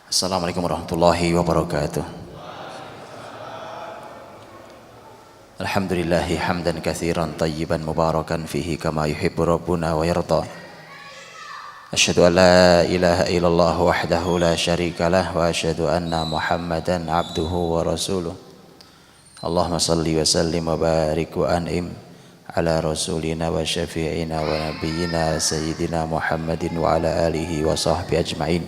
Assalamualaikum warahmatullahi wabarakatuh. Alhamdulillahi hamdan katsiran tayyiban mubarakan fihi kama yuhibbu rabbuna wa yarda. Asyhadu an la ilaha illallah wahdahu la syarikalah wa asyhadu anna Muhammadan abduhu wa rasuluh. Allahumma salli wa sallim wa barik wa an'im ala rasulina wa syafi'ina wa nabiyyina sayyidina Muhammadin wa ala alihi wa sahbihi ajma'in.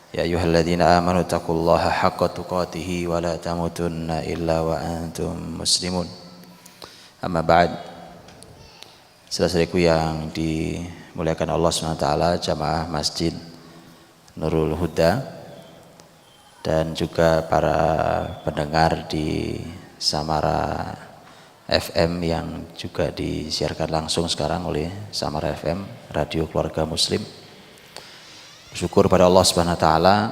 Ya ayyuhalladzina amanu taqullaha haqqa tuqatih wa la tamutunna illa wa antum muslimun. Amma ba'd. Saudara-saudariku yang dimuliakan Allah SWT, jamaah Masjid Nurul Huda dan juga para pendengar di Samara FM yang juga disiarkan langsung sekarang oleh Samara FM, Radio Keluarga Muslim. Bersyukur pada Allah Subhanahu wa taala,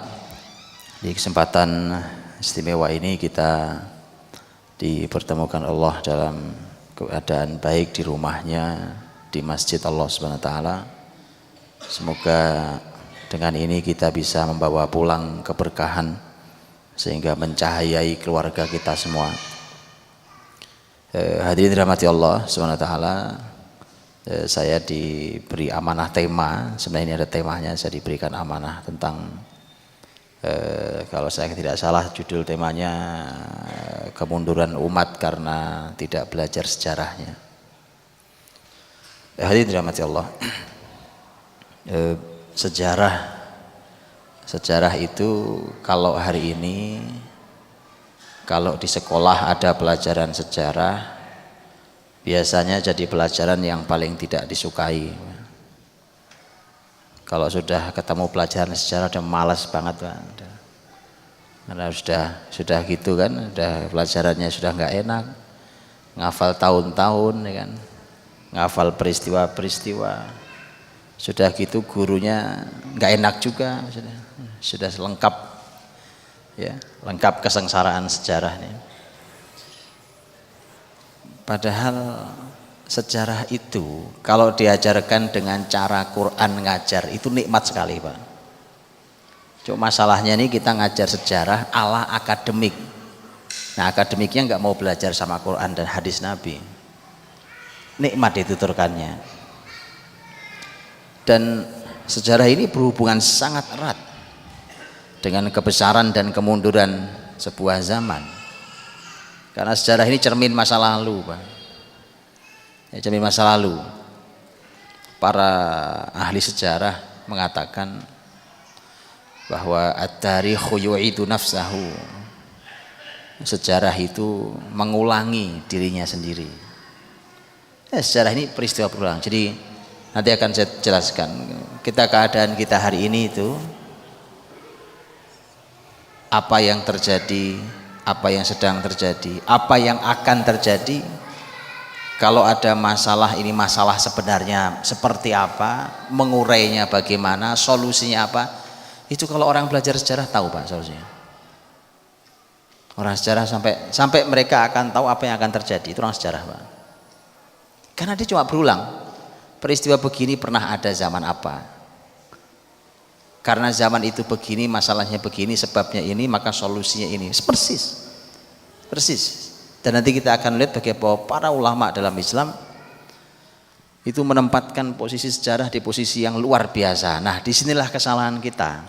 di kesempatan istimewa ini kita dipertemukan Allah dalam keadaan baik di rumahnya, di masjid Allah Subhanahu wa taala. Semoga dengan ini kita bisa membawa pulang keberkahan sehingga mencahayai keluarga kita semua. Hadirin dirahmati Allah Subhanahu wa taala, saya diberi amanah tema. Sebenarnya ini ada temanya, saya diberikan amanah tentang kalau saya tidak salah judul temanya kemunduran umat karena tidak belajar sejarahnya. Hadirin dirahmati Allah, sejarah itu kalau hari ini kalau di sekolah ada pelajaran sejarah, biasanya jadi pelajaran yang paling tidak disukai. Kalau sudah ketemu pelajaran sejarah udah malas banget, Pak. Karena sudah gitu kan, udah pelajarannya sudah nggak enak, ngafal tahun-tahun, ya kan, ngafal peristiwa-peristiwa. Sudah gitu gurunya nggak enak juga, sudah lengkap, ya, lengkap kesengsaraan sejarah ini. Padahal sejarah itu kalau diajarkan dengan cara Quran ngajar itu nikmat sekali, Pak. Cuma masalahnya ini kita ngajar sejarah ala akademik. Nah, akademiknya nggak mau belajar sama Quran dan hadis Nabi. Nikmat itu turkannya. Dan sejarah ini berhubungan sangat erat dengan kebesaran dan kemunduran sebuah zaman. Karena sejarah ini cermin masa lalu, Pak. Ya, cermin masa lalu. Para ahli sejarah mengatakan bahwa at-tarikhu yu'idu nafsahu. Sejarah itu mengulangi dirinya sendiri. Ya, sejarah ini peristiwa berulang. Jadi nanti akan saya jelaskan keadaan kita hari ini itu apa yang terjadi, apa yang sedang terjadi, apa yang akan terjadi, kalau ada masalah ini masalah sebenarnya seperti apa, mengurainya bagaimana, solusinya apa. Itu kalau orang belajar sejarah tahu, Pak, solusinya. Orang sejarah sampai mereka akan tahu apa yang akan terjadi. Itu orang sejarah, Pak. Karena dia cuma berulang. Peristiwa begini pernah ada zaman apa. Karena zaman itu begini, masalahnya begini, sebabnya ini, maka solusinya ini. Persis. Dan nanti kita akan lihat bagaimana para ulama dalam Islam itu menempatkan posisi sejarah di posisi yang luar biasa. Nah, disinilah kesalahan kita.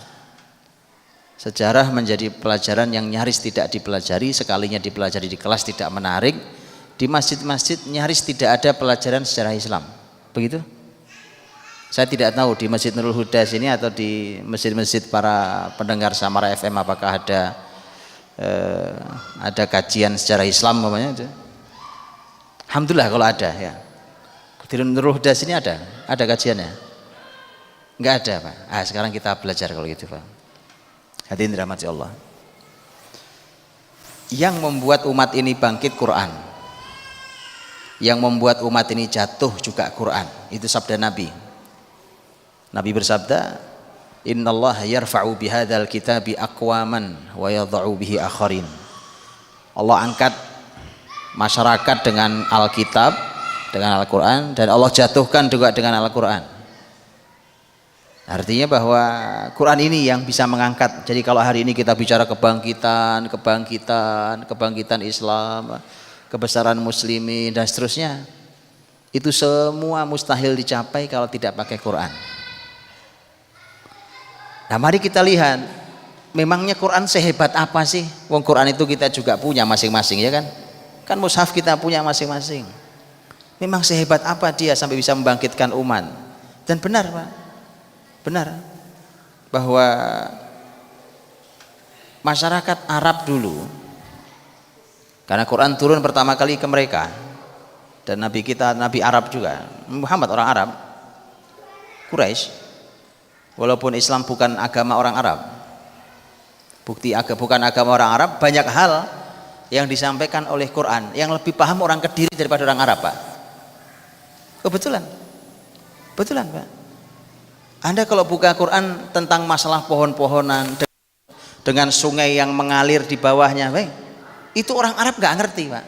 Sejarah menjadi pelajaran yang nyaris tidak dipelajari, sekalinya dipelajari di kelas tidak menarik. Di masjid-masjid nyaris tidak ada pelajaran sejarah Islam. Begitu? Saya tidak tahu di Masjid Nurul Huda sini atau di masjid-masjid para pendengar Samara FM apakah ada kajian sejarah Islam namanya. Alhamdulillah kalau ada, ya. Di Nurul Huda sini ada kajiannya? Enggak ada, Pak. Sekarang kita belajar kalau gitu, Pak. Hadirin dirahmati Allah. Yang membuat umat ini bangkit Quran. Yang membuat umat ini jatuh juga Quran. Itu sabda Nabi. Nabi bersabda, innallaha yarfa'u bihadzal kitabi aqwaman wa yadh'u bihi akharin. Allah angkat masyarakat dengan Alkitab, dengan Al-Quran, dan Allah jatuhkan juga dengan Al-Quran. Artinya bahwa Quran ini yang bisa mengangkat. Jadi kalau hari ini kita bicara kebangkitan Islam, kebesaran muslimin dan seterusnya, itu semua mustahil dicapai kalau tidak pakai Quran. Nah, mari kita lihat, memangnya Quran sehebat apa sih? Wong Quran itu kita juga punya masing-masing, ya kan? Kan mushaf kita punya masing-masing. Memang sehebat apa dia sampai bisa membangkitkan umat? Dan benar, Pak. Benar bahwa masyarakat Arab dulu, karena Quran turun pertama kali ke mereka, dan Nabi kita Nabi Arab juga, Muhammad orang Arab, Quraisy, walaupun Islam bukan agama orang Arab, bukan agama orang Arab, banyak hal yang disampaikan oleh Quran yang lebih paham orang Kediri daripada orang Arab, Pak. Betulan Pak. Anda kalau buka Quran tentang masalah pohon-pohonan dengan sungai yang mengalir di bawahnya, itu orang Arab nggak ngerti, Pak.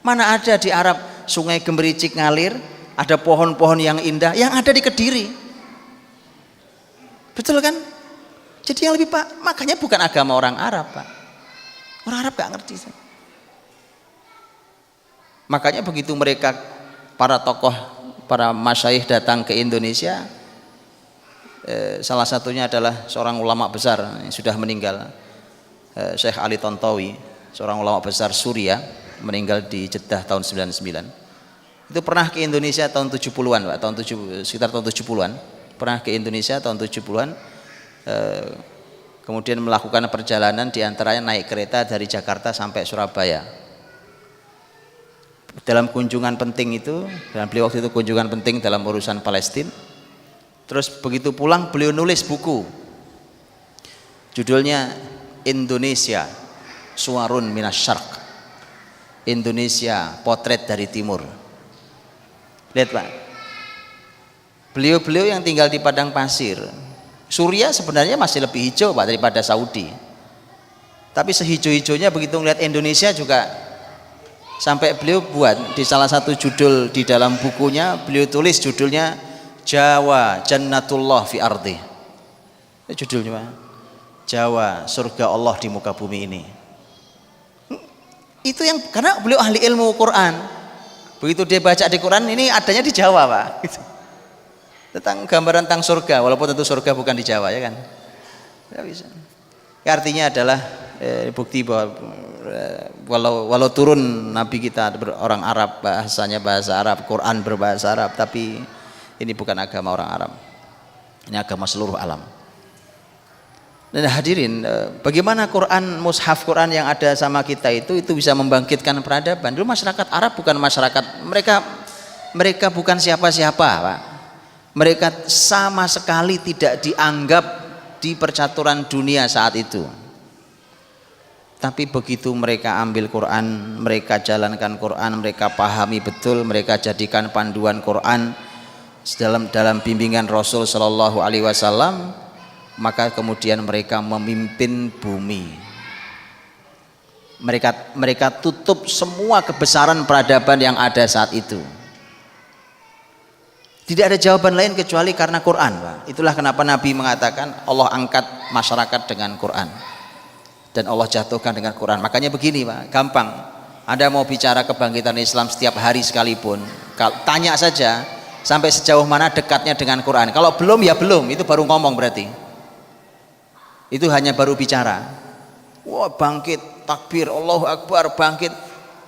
Mana ada di Arab sungai gemericik ngalir, ada pohon-pohon yang indah, yang ada di Kediri. Betul kan? Jadi yang lebih, Pak, makanya bukan agama orang Arab, Pak. Orang Arab nggak ngerti. Makanya begitu mereka, para tokoh, para masyayikh datang ke Indonesia, salah satunya adalah seorang ulama besar yang sudah meninggal, Syekh Ali Tontowi, seorang ulama besar Suriah, meninggal di Jeddah tahun 99. Itu pernah ke Indonesia tahun 70-an, Pak, sekitar tahun 70-an, pernah ke Indonesia tahun 70-an, kemudian melakukan perjalanan, diantaranya naik kereta dari Jakarta sampai Surabaya. Dalam kunjungan penting itu, dan beliau waktu itu kunjungan penting dalam urusan Palestina. Terus begitu pulang beliau nulis buku, judulnya Indonesia Suwarun Minas Syarq, Indonesia Potret dari Timur. Lihat, Pak, beliau yang tinggal di padang pasir. Suriah sebenarnya masih lebih hijau, Pak, daripada Saudi, tapi sehijau-hijaunya begitu melihat Indonesia juga, sampai beliau buat di salah satu judul di dalam bukunya, beliau tulis judulnya Jawa Jannatullah fi ardi. Itu judulnya, Pak. Jawa, surga Allah di muka bumi ini. Itu yang, karena beliau ahli ilmu Quran. Begitu dia baca di Quran, ini adanya di Jawa, Pak. Tentang gambaran tentang surga, walaupun tentu surga bukan di Jawa, ya kan? Tidak bisa. Ya, artinya adalah bukti bahwa walau turun Nabi kita orang Arab, bahasanya bahasa Arab, Quran berbahasa Arab, tapi ini bukan agama orang Arab, ini agama seluruh alam. Dan hadirin, bagaimana Quran, mushaf Quran yang ada sama kita itu bisa membangkitkan peradaban. Dulu masyarakat Arab bukan masyarakat, mereka bukan siapa-siapa, Pak. Mereka sama sekali tidak dianggap di percaturan dunia saat itu. Tapi begitu mereka ambil Quran, mereka jalankan Quran, mereka pahami betul, mereka jadikan panduan Quran dalam bimbingan Rasul Shallallahu Alaihi Wasallam, maka kemudian mereka memimpin bumi. Mereka tutup semua kebesaran peradaban yang ada saat itu. Tidak ada jawaban lain kecuali karena Quran, Pak. Itulah kenapa Nabi mengatakan Allah angkat masyarakat dengan Quran dan Allah jatuhkan dengan Quran. Makanya begini, Pak, gampang. Anda mau bicara kebangkitan Islam setiap hari sekalipun, tanya saja sampai sejauh mana dekatnya dengan Quran. Kalau belum, ya belum, itu baru ngomong berarti. Itu hanya baru bicara. Wah, bangkit, takbir, Allahu Akbar, bangkit.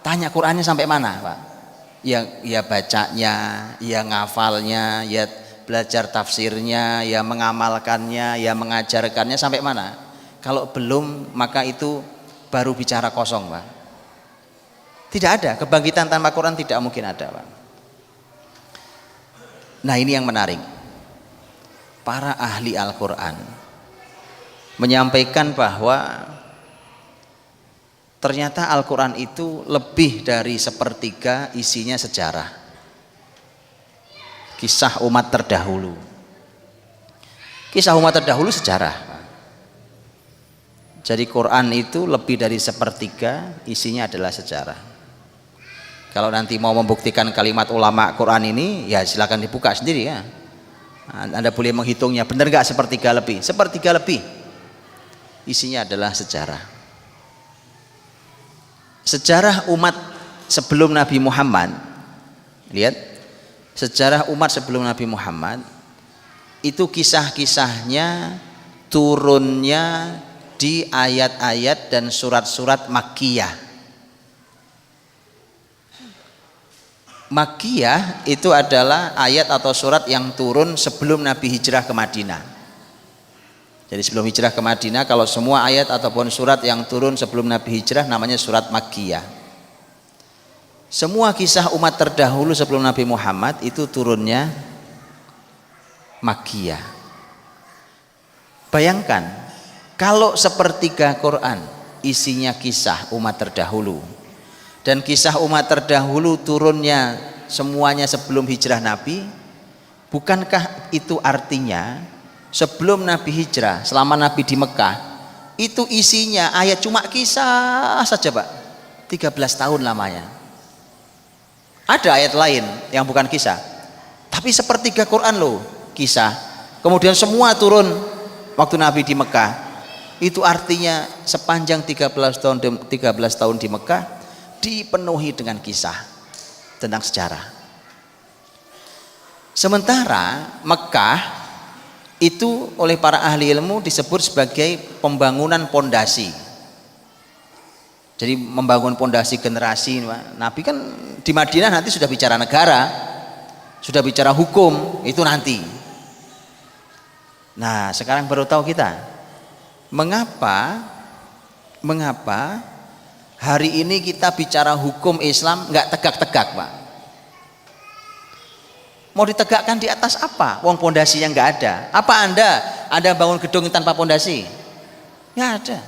Tanya Qurannya sampai mana, Pak? Ya bacanya, ya ngafalnya, ya belajar tafsirnya, ya mengamalkannya, ya mengajarkannya sampai mana? Kalau belum, maka itu baru bicara kosong, Pak. Tidak ada, kebangkitan tanpa Quran tidak mungkin ada, Pak. Nah, ini yang menarik. Para ahli Al-Quran menyampaikan bahwa ternyata Al-Quran itu lebih dari sepertiga isinya sejarah, kisah umat terdahulu. Kisah umat terdahulu sejarah. Jadi Quran itu lebih dari sepertiga isinya adalah sejarah. Kalau nanti mau membuktikan kalimat ulama Quran ini, ya silakan dibuka sendiri ya. Anda boleh menghitungnya, benar nggak sepertiga lebih? Sepertiga lebih. Isinya adalah sejarah. Sejarah umat sebelum Nabi Muhammad. Lihat, sejarah umat sebelum Nabi Muhammad itu kisah-kisahnya turunnya di ayat-ayat dan surat-surat Makkiyah. Makkiyah itu adalah ayat atau surat yang turun sebelum Nabi hijrah ke Madinah. Jadi sebelum hijrah ke Madinah, kalau semua ayat ataupun surat yang turun sebelum Nabi hijrah namanya surat Makkiyah. Semua kisah umat terdahulu sebelum Nabi Muhammad itu turunnya Makkiyah. Bayangkan kalau sepertiga Quran isinya kisah umat terdahulu, dan kisah umat terdahulu turunnya semuanya sebelum hijrah Nabi, bukankah itu artinya sebelum Nabi hijrah, selama Nabi di Mekah, itu isinya ayat cuma kisah saja Pak, 13 tahun lamanya. Ada ayat lain yang bukan kisah, tapi sepertiga Quran loh kisah, kemudian semua turun waktu Nabi di Mekah. Itu artinya sepanjang 13 tahun di Mekah dipenuhi dengan kisah tentang sejarah. Sementara Mekah itu oleh para ahli ilmu disebut sebagai pembangunan pondasi. Jadi membangun pondasi generasi. Nabi kan di Madinah nanti sudah bicara negara, sudah bicara hukum, itu nanti. Nah sekarang baru tahu kita mengapa hari ini kita bicara hukum Islam nggak tegak-tegak Pak. Mau ditegakkan di atas apa? Wong pondasinya nggak ada. Apa Anda bangun gedung tanpa pondasi? Nggak ada.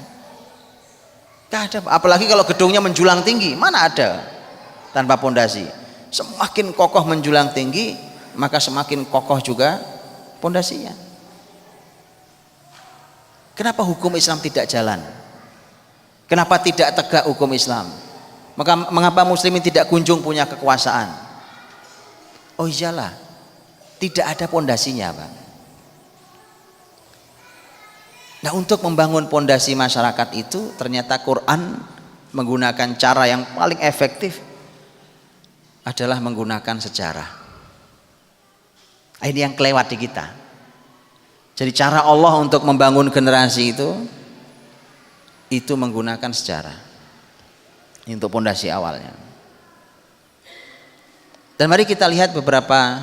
Nggak ada. Apalagi kalau gedungnya menjulang tinggi, mana ada tanpa pondasi? Semakin kokoh menjulang tinggi, maka semakin kokoh juga pondasinya. Kenapa hukum Islam tidak jalan? Kenapa tidak tegak hukum Islam? Mengapa muslimin tidak kunjung punya kekuasaan? Oh iyalah, tidak ada pondasinya Pak. Nah untuk membangun pondasi masyarakat itu ternyata Quran menggunakan cara yang paling efektif adalah menggunakan sejarah. Ini yang kelewat di kita. Jadi cara Allah untuk membangun generasi itu menggunakan sejarah untuk pondasi awalnya. Dan mari kita lihat beberapa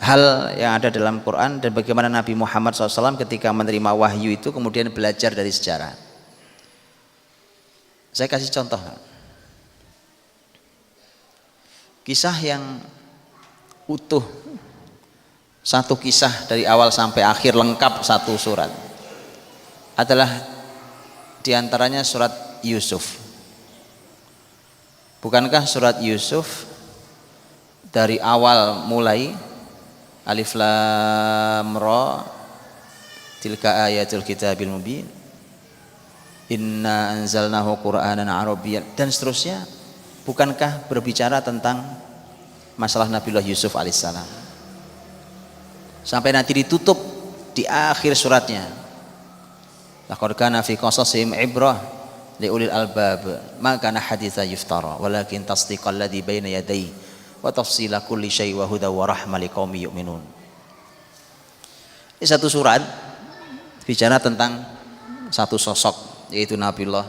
hal yang ada dalam Quran dan bagaimana Nabi Muhammad SAW ketika menerima wahyu itu kemudian belajar dari sejarah. Saya kasih contoh. Kisah yang utuh, satu kisah dari awal sampai akhir lengkap satu surat adalah diantaranya surat Yusuf. Bukankah surat Yusuf dari awal mulai alif lam ra tilka ayatul kitabil mubin inna anzalnahu qur'anan arabiyyan dan seterusnya, bukankah berbicara tentang masalah Nabiullah Yusuf alaihissalam sampai nanti ditutup di akhir suratnya, laqad kana fi qasasihim ibrah liulil albab ma kana haditsa yuftara walakin tasdiqal ladzi baina yadayhi wa tafsila kulli syai' wa huda wa rahmah liqaumi yu'minun. Ini satu surat bicara tentang satu sosok, yaitu Nabiullah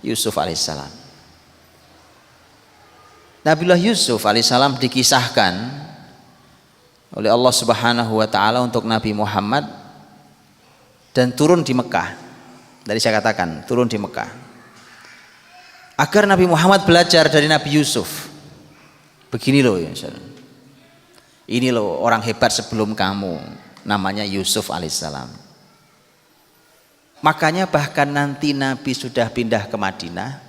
Yusuf alaihissalam. Nabiullah Yusuf alaihissalam dikisahkan oleh Allah Subhanahu wa taala untuk Nabi Muhammad dan turun di Mekah. Tadi saya katakan turun di Mekah agar Nabi Muhammad belajar dari Nabi Yusuf. Begini loh ya, ini loh orang hebat sebelum kamu, namanya Yusuf alaihissalam. Makanya bahkan nanti Nabi sudah pindah ke Madinah,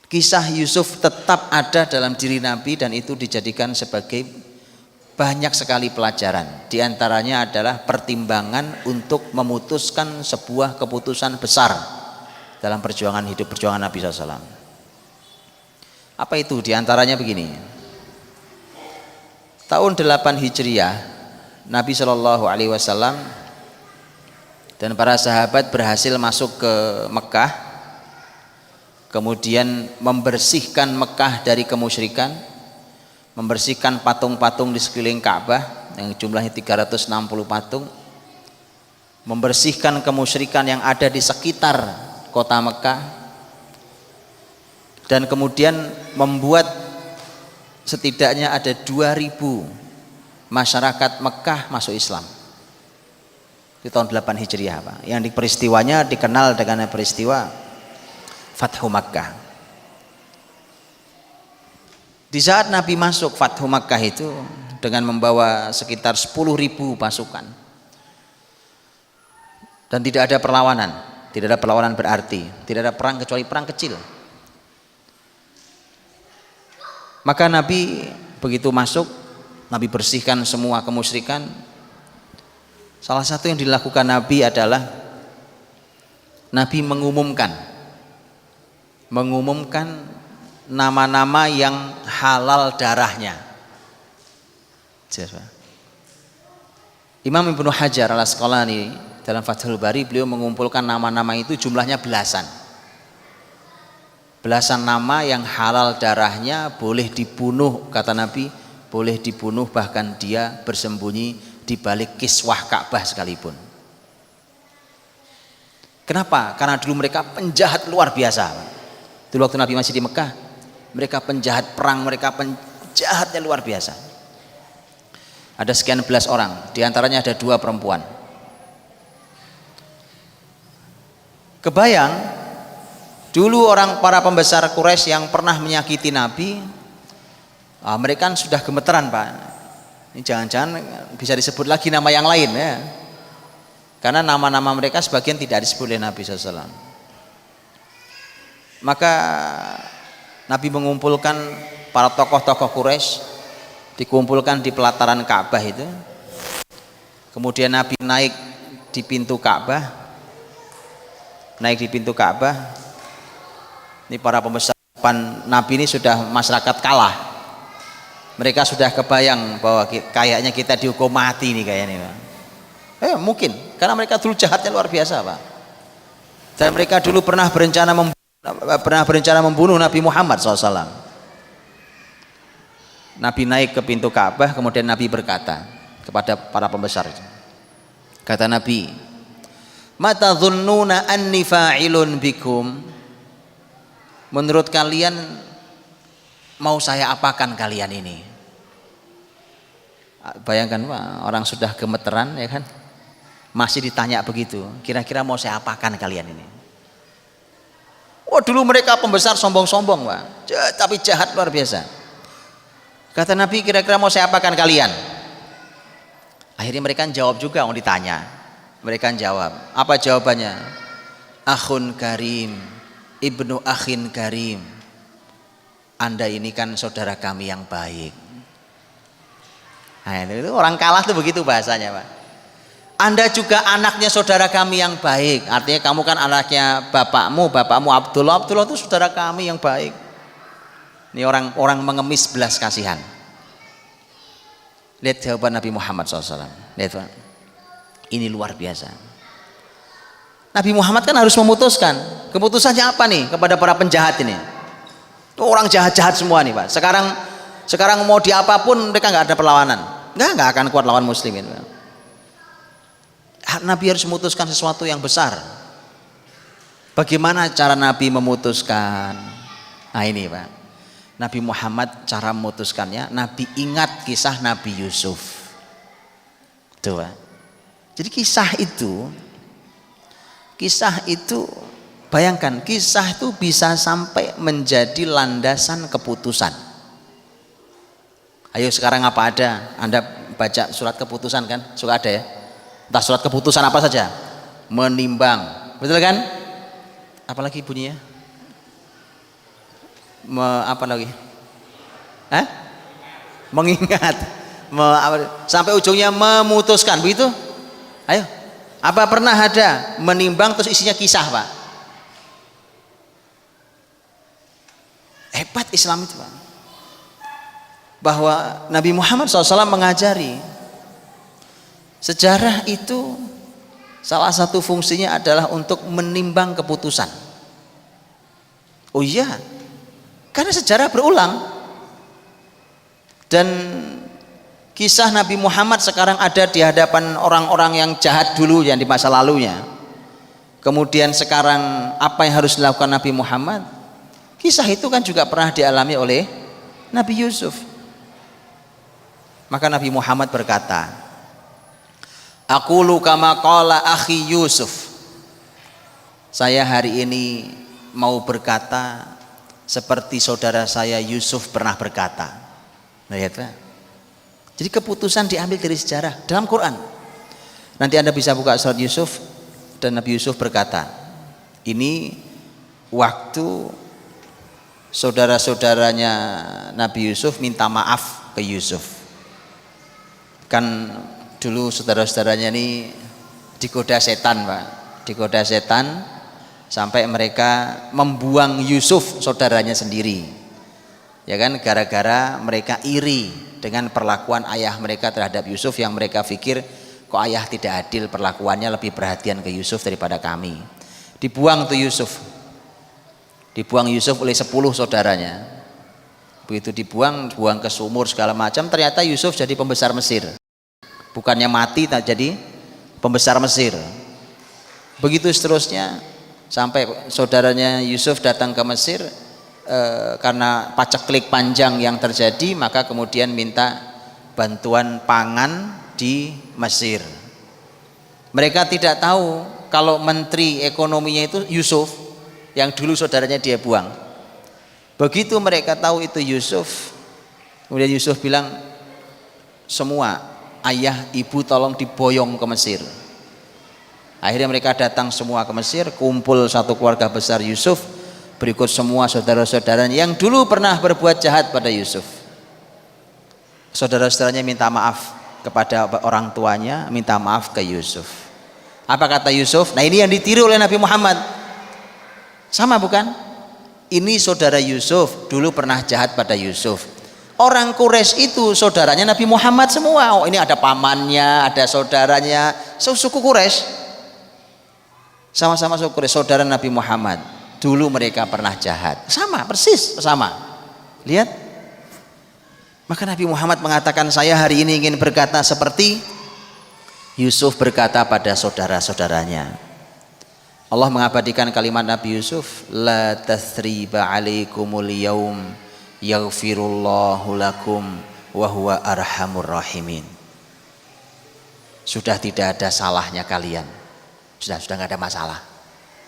kisah Yusuf tetap ada dalam diri Nabi dan itu dijadikan sebagai banyak sekali pelajaran. Di antaranya adalah pertimbangan untuk memutuskan sebuah keputusan besar dalam perjuangan hidup, perjuangan Nabi SAW. Apa itu? Di antaranya begini. tahun 8 Hijriah Nabi Shallallahu Alaihi Wasallam dan para sahabat berhasil masuk ke Mekah, kemudian membersihkan Mekah dari kemusyrikan, membersihkan patung-patung di sekeliling Ka'bah yang jumlahnya 360 patung, membersihkan kemusyrikan yang ada di sekitar kota Mekah, dan kemudian membuat setidaknya ada 2000 masyarakat Mekah masuk Islam di tahun 8 Hijriah, Pak. Yang peristiwanya dikenal dengan peristiwa Fathu Makkah. Di saat Nabi masuk Fathu Makkah itu dengan membawa sekitar 10.000 pasukan dan tidak ada perlawanan, tidak ada perlawanan berarti, tidak ada perang kecuali perang kecil. Maka Nabi begitu masuk, Nabi bersihkan semua kemusyrikan. Salah satu yang dilakukan Nabi adalah Nabi mengumumkan nama-nama yang halal darahnya. Imam Ibnu Hajar Al-Asqalani dalam Fathul Bari, beliau mengumpulkan nama-nama itu jumlahnya belasan nama yang halal darahnya, boleh dibunuh, kata Nabi, boleh dibunuh bahkan dia bersembunyi di balik kiswah Ka'bah sekalipun. Kenapa? Karena dulu mereka penjahat luar biasa. Dulu waktu Nabi masih di Mekah, mereka penjahat perang, mereka penjahatnya luar biasa. Ada sekian belas orang, diantaranya ada 2 perempuan. Kebayang dulu para pembesar Quraisy yang pernah menyakiti Nabi, mereka kan sudah gemeteran, Pak. Ini jangan-jangan bisa disebut lagi nama yang lain ya, karena nama-nama mereka sebagian tidak disebut oleh Nabi SAW. Maka Nabi mengumpulkan para tokoh-tokoh Quraisy, dikumpulkan di pelataran Ka'bah itu. Kemudian Nabi naik di pintu Ka'bah. Ini para pembesar Nabi ini sudah masyarakat kalah. Mereka sudah kebayang bahwa kayaknya kita dihukum mati nih kayaknya. Mungkin karena mereka dulu jahatnya luar biasa, Pak. Dan mereka dulu pernah berencana membunuh Nabi Muhammad SAW. Nabi naik ke pintu Ka'bah, kemudian Nabi berkata kepada para pembesar, kata Nabi, "Mata dhunnuna anni fa'ilun bikum?" Menurut kalian mau saya apakan kalian ini? Bayangkan, Pak, orang sudah gemeteran ya kan, masih ditanya begitu, kira-kira mau saya apakan kalian ini? Dulu mereka pembesar sombong-sombong, Pak, tapi jahat luar biasa. Kata Nabi, kira-kira mau saya apakan kalian? Akhirnya mereka jawab juga, mau ditanya, mereka jawab. Apa jawabannya? Akhun karim, ibnu akhin karim. Anda ini kan saudara kami yang baik. Nah, itu orang kalah tuh begitu bahasanya, Pak. Anda juga anaknya saudara kami yang baik. Artinya kamu kan anaknya bapakmu Abdullah itu saudara kami yang baik. Ini orang mengemis belas kasihan. Lihat jawaban Nabi Muhammad SAW. Lihat, Pak. Ini luar biasa. Nabi Muhammad kan harus memutuskan. Keputusannya apa nih kepada para penjahat ini? Orang jahat-jahat semua nih, Pak. Sekarang mau diapapun mereka nggak ada perlawanan, nggak akan kuat lawan muslimin. Nabi harus memutuskan sesuatu yang besar. Bagaimana cara Nabi memutuskan? Nah ini, Pak, Nabi Muhammad cara memutuskannya. Nabi ingat kisah Nabi Yusuf. Tuh, Pak. Jadi kisah itu bayangkan, kisah itu bisa sampai menjadi landasan keputusan. Ayo sekarang apa ada? Anda baca surat keputusan kan? Suka ada ya? Entah surat keputusan apa saja. Menimbang. Betul kan? Apalagi bunyinya? Apa lagi? Mengingat. Sampai ujungnya memutuskan. Begitu? Ayo. Apa pernah ada menimbang terus isinya kisah, Pak? Hebat Islam itu, Pak. bahwa Nabi Muhammad SAW mengajari sejarah itu salah satu fungsinya adalah untuk menimbang keputusan. Oh iya, karena sejarah berulang dan kisah Nabi Muhammad sekarang ada di hadapan orang-orang yang jahat dulu yang di masa lalunya. Kemudian sekarang apa yang harus dilakukan Nabi Muhammad? Kisah itu kan juga pernah dialami oleh Nabi Yusuf. Maka Nabi Muhammad berkata, "Aqulu kama qala akhi Yusuf." Saya hari ini mau berkata seperti saudara saya Yusuf pernah berkata. Lihat Pak. Jadi keputusan diambil dari sejarah dalam Quran. Nanti Anda bisa buka surat Yusuf dan Nabi Yusuf berkata, ini waktu saudara-saudaranya Nabi Yusuf minta maaf ke Yusuf. Kan dulu saudara-saudaranya ini digoda setan Pak, digoda setan sampai mereka membuang Yusuf saudaranya sendiri, ya kan, gara-gara mereka iri dengan perlakuan ayah mereka terhadap Yusuf yang mereka pikir kok ayah tidak adil, perlakuannya lebih perhatian ke Yusuf daripada kami. Dibuang tuh Yusuf, dibuang Yusuf oleh 10 saudaranya. Begitu dibuang ke sumur segala macam, ternyata Yusuf jadi pembesar Mesir. Bukannya mati, tak jadi pembesar Mesir. Begitu seterusnya sampai saudaranya Yusuf datang ke Mesir karena paceklik panjang yang terjadi, maka kemudian minta bantuan pangan di Mesir. Mereka tidak tahu kalau menteri ekonominya itu Yusuf yang dulu saudaranya dia buang. Begitu mereka tahu itu Yusuf, kemudian Yusuf bilang, semua ayah ibu tolong diboyong ke Mesir. Akhirnya mereka datang semua ke Mesir, kumpul satu keluarga besar Yusuf, berikut semua saudara-saudaranya yang dulu pernah berbuat jahat pada Yusuf. Saudara-saudaranya minta maaf kepada orang tuanya, minta maaf ke Yusuf. Apa kata Yusuf? Nah ini yang ditiru oleh Nabi Muhammad. Sama bukan? Ini saudara Yusuf dulu pernah jahat pada Yusuf. Orang Quraisy itu saudaranya Nabi Muhammad semua. Oh ini ada pamannya, ada saudaranya, suku Quraisy. Sama-sama suku Quraisy, saudara Nabi Muhammad. Dulu mereka pernah jahat. Sama, persis sama. Lihat. Maka Nabi Muhammad mengatakan, saya hari ini ingin berkata seperti Yusuf berkata pada saudara-saudaranya. Allah mengabadikan kalimat Nabi Yusuf, la tathriba alaikumul yaum yaghfirullahu lakum wa huwa arhamur rahimin. Sudah tidak ada salahnya kalian. Sudah enggak ada masalah.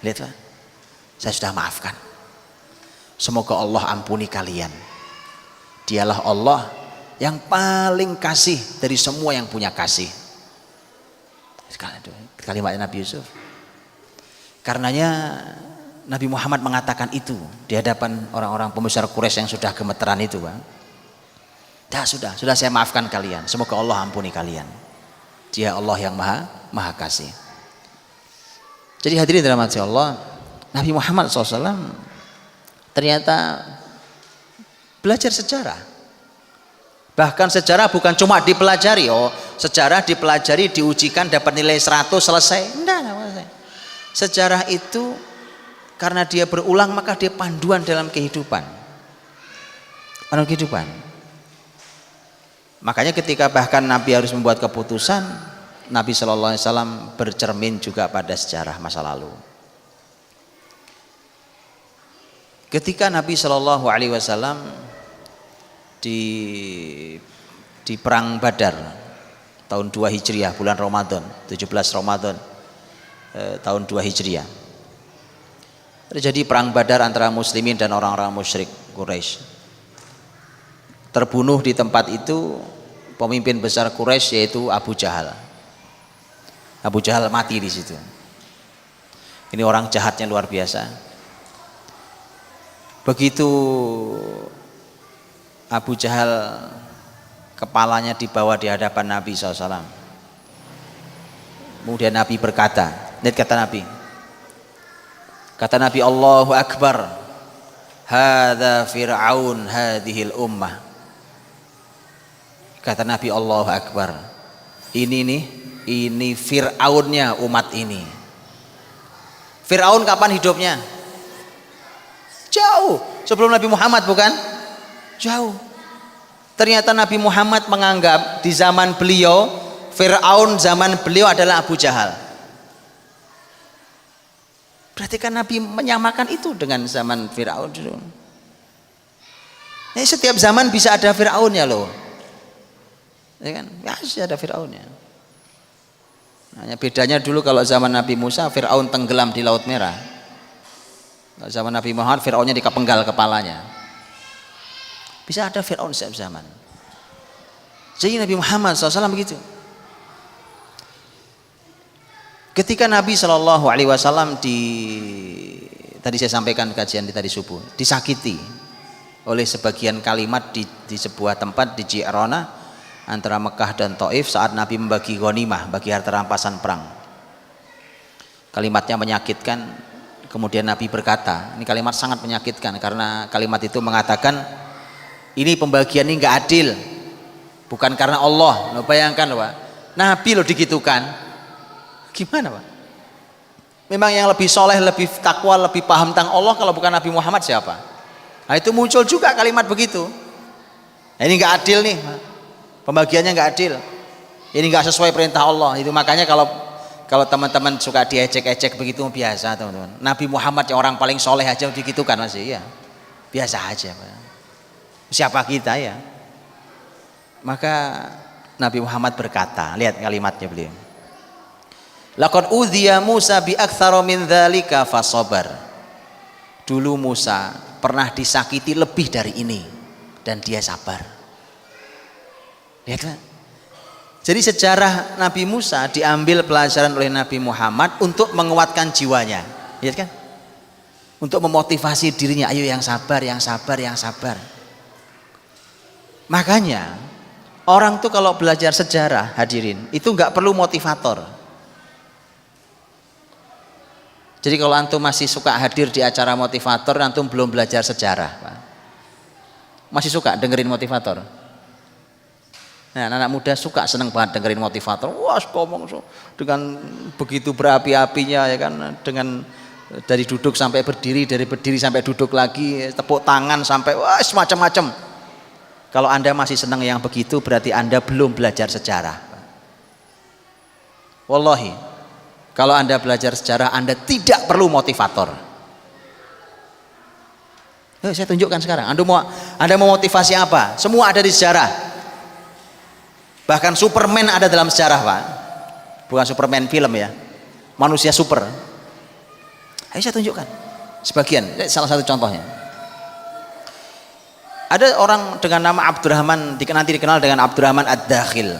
Lihat Pak. Saya sudah maafkan. Semoga Allah ampuni kalian. Dialah Allah yang paling kasih dari semua yang punya kasih. Kalimat Nabi Yusuf. Karenanya Nabi Muhammad mengatakan itu di hadapan orang-orang pembesar Quraisy yang sudah gemeteran itu, Bang. Sudah saya maafkan kalian. Semoga Allah ampuni kalian. Dia Allah yang maha kasih. Jadi hadirin dalam hati Allah, Nabi Muhammad SAW ternyata belajar sejarah. Bahkan sejarah bukan cuma dipelajari, sejarah dipelajari, diujikan, dapat nilai 100, selesai. Enggak. Sejarah itu karena dia berulang maka dia panduan dalam kehidupan. Makanya ketika bahkan Nabi harus membuat keputusan, Nabi Shallallahu Alaihi Wasallam bercermin juga pada sejarah masa lalu. Ketika Nabi Shallallahu Alaihi Wasallam di perang Badar tahun 2 Hijriah, bulan Ramadan, 17 Ramadan tahun 2 Hijriah, terjadi perang Badar antara muslimin dan orang-orang musyrik Quraisy. Terbunuh di tempat itu pemimpin besar Quraisy yaitu Abu Jahal. Abu Jahal mati di situ. Ini orang jahatnya luar biasa. Begitu Abu Jahal kepalanya dibawa di hadapan Nabi SAW, kemudian Nabi berkata, lihat kata Nabi, Allahu Akbar, hadza fir'aun hadhil ummah. Kata Nabi, Allahu Akbar. Ini Fir'aunnya umat ini. Fir'aun kapan hidupnya? Jauh sebelum Nabi Muhammad, bukan? Jauh. Ternyata Nabi Muhammad menganggap di zaman beliau, Fir'aun zaman beliau adalah Abu Jahal. Berarti kan Nabi menyamakan itu dengan zaman Fir'aun dulu. Jadi setiap zaman bisa ada Fir'aunnya loh. Ya kan? Masih ada Fir'aunnya. Hanya bedanya dulu kalau zaman Nabi Musa, Fir'aun tenggelam di Laut Merah. Kalau zaman Nabi Muhammad, Fir'aunnya dikepenggal kepalanya. Bisa ada Fir'aun setiap zaman. Jadi Nabi Muhammad SAW begitu. Ketika Nabi SAW tadi saya sampaikan kajian di tadi subuh, disakiti oleh sebagian kalimat di sebuah tempat di Ji'rana antara Mekah dan Taif saat Nabi membagi ghanimah, bagi harta rampasan perang. Kalimatnya menyakitkan. Kemudian Nabi berkata, ini kalimat sangat menyakitkan karena kalimat itu mengatakan ini pembagian ini nggak adil, bukan karena Allah. Loh, bayangkan loh Pak, Nabi loh digitukan, gimana Pak? Memang yang lebih soleh, lebih takwa, lebih paham tentang Allah kalau bukan Nabi Muhammad siapa? Nah itu muncul juga kalimat begitu. Nah, ini nggak adil nih, pembagiannya nggak adil, ini nggak sesuai perintah Allah. Itu makanya kalau teman-teman suka diejek-ejek begitu biasa teman-teman. Nabi Muhammad yang orang paling soleh aja digitukan masih ya biasa aja Pak. Siapa kita ya? Maka Nabi Muhammad berkata, lihat kalimatnya beliau, laqad udhiya Musa bi aktsara min dzalika fasabar. Dulu Musa pernah disakiti lebih dari ini dan dia sabar. Lihat kan? Jadi sejarah Nabi Musa diambil pelajaran oleh Nabi Muhammad untuk menguatkan jiwanya. Lihat kan? Untuk memotivasi dirinya, ayo yang sabar, yang sabar, yang sabar. Makanya orang tuh kalau belajar sejarah, hadirin, itu nggak perlu motivator. Jadi kalau antum masih suka hadir di acara motivator, antum belum belajar sejarah, Pak. Masih suka dengerin motivator? Nah, anak muda suka, seneng banget dengerin motivator. Wah, ngomong dengan begitu berapi-apinya ya kan, dengan dari duduk sampai berdiri, dari berdiri sampai duduk lagi, tepuk tangan sampai wah semacam-macam. Kalau Anda masih senang yang begitu, berarti Anda belum belajar sejarah. Wallahi, kalau Anda belajar sejarah, Anda tidak perlu motivator. Saya tunjukkan sekarang. Anda mau motivasi apa? Semua ada di sejarah. Bahkan Superman ada dalam sejarah Pak. Bukan Superman film ya, manusia super. Ayo saya tunjukkan sebagian, salah satu contohnya. Ada orang dengan nama Abdurrahman, nanti dikenal dengan Abdurrahman Ad-Dakhil.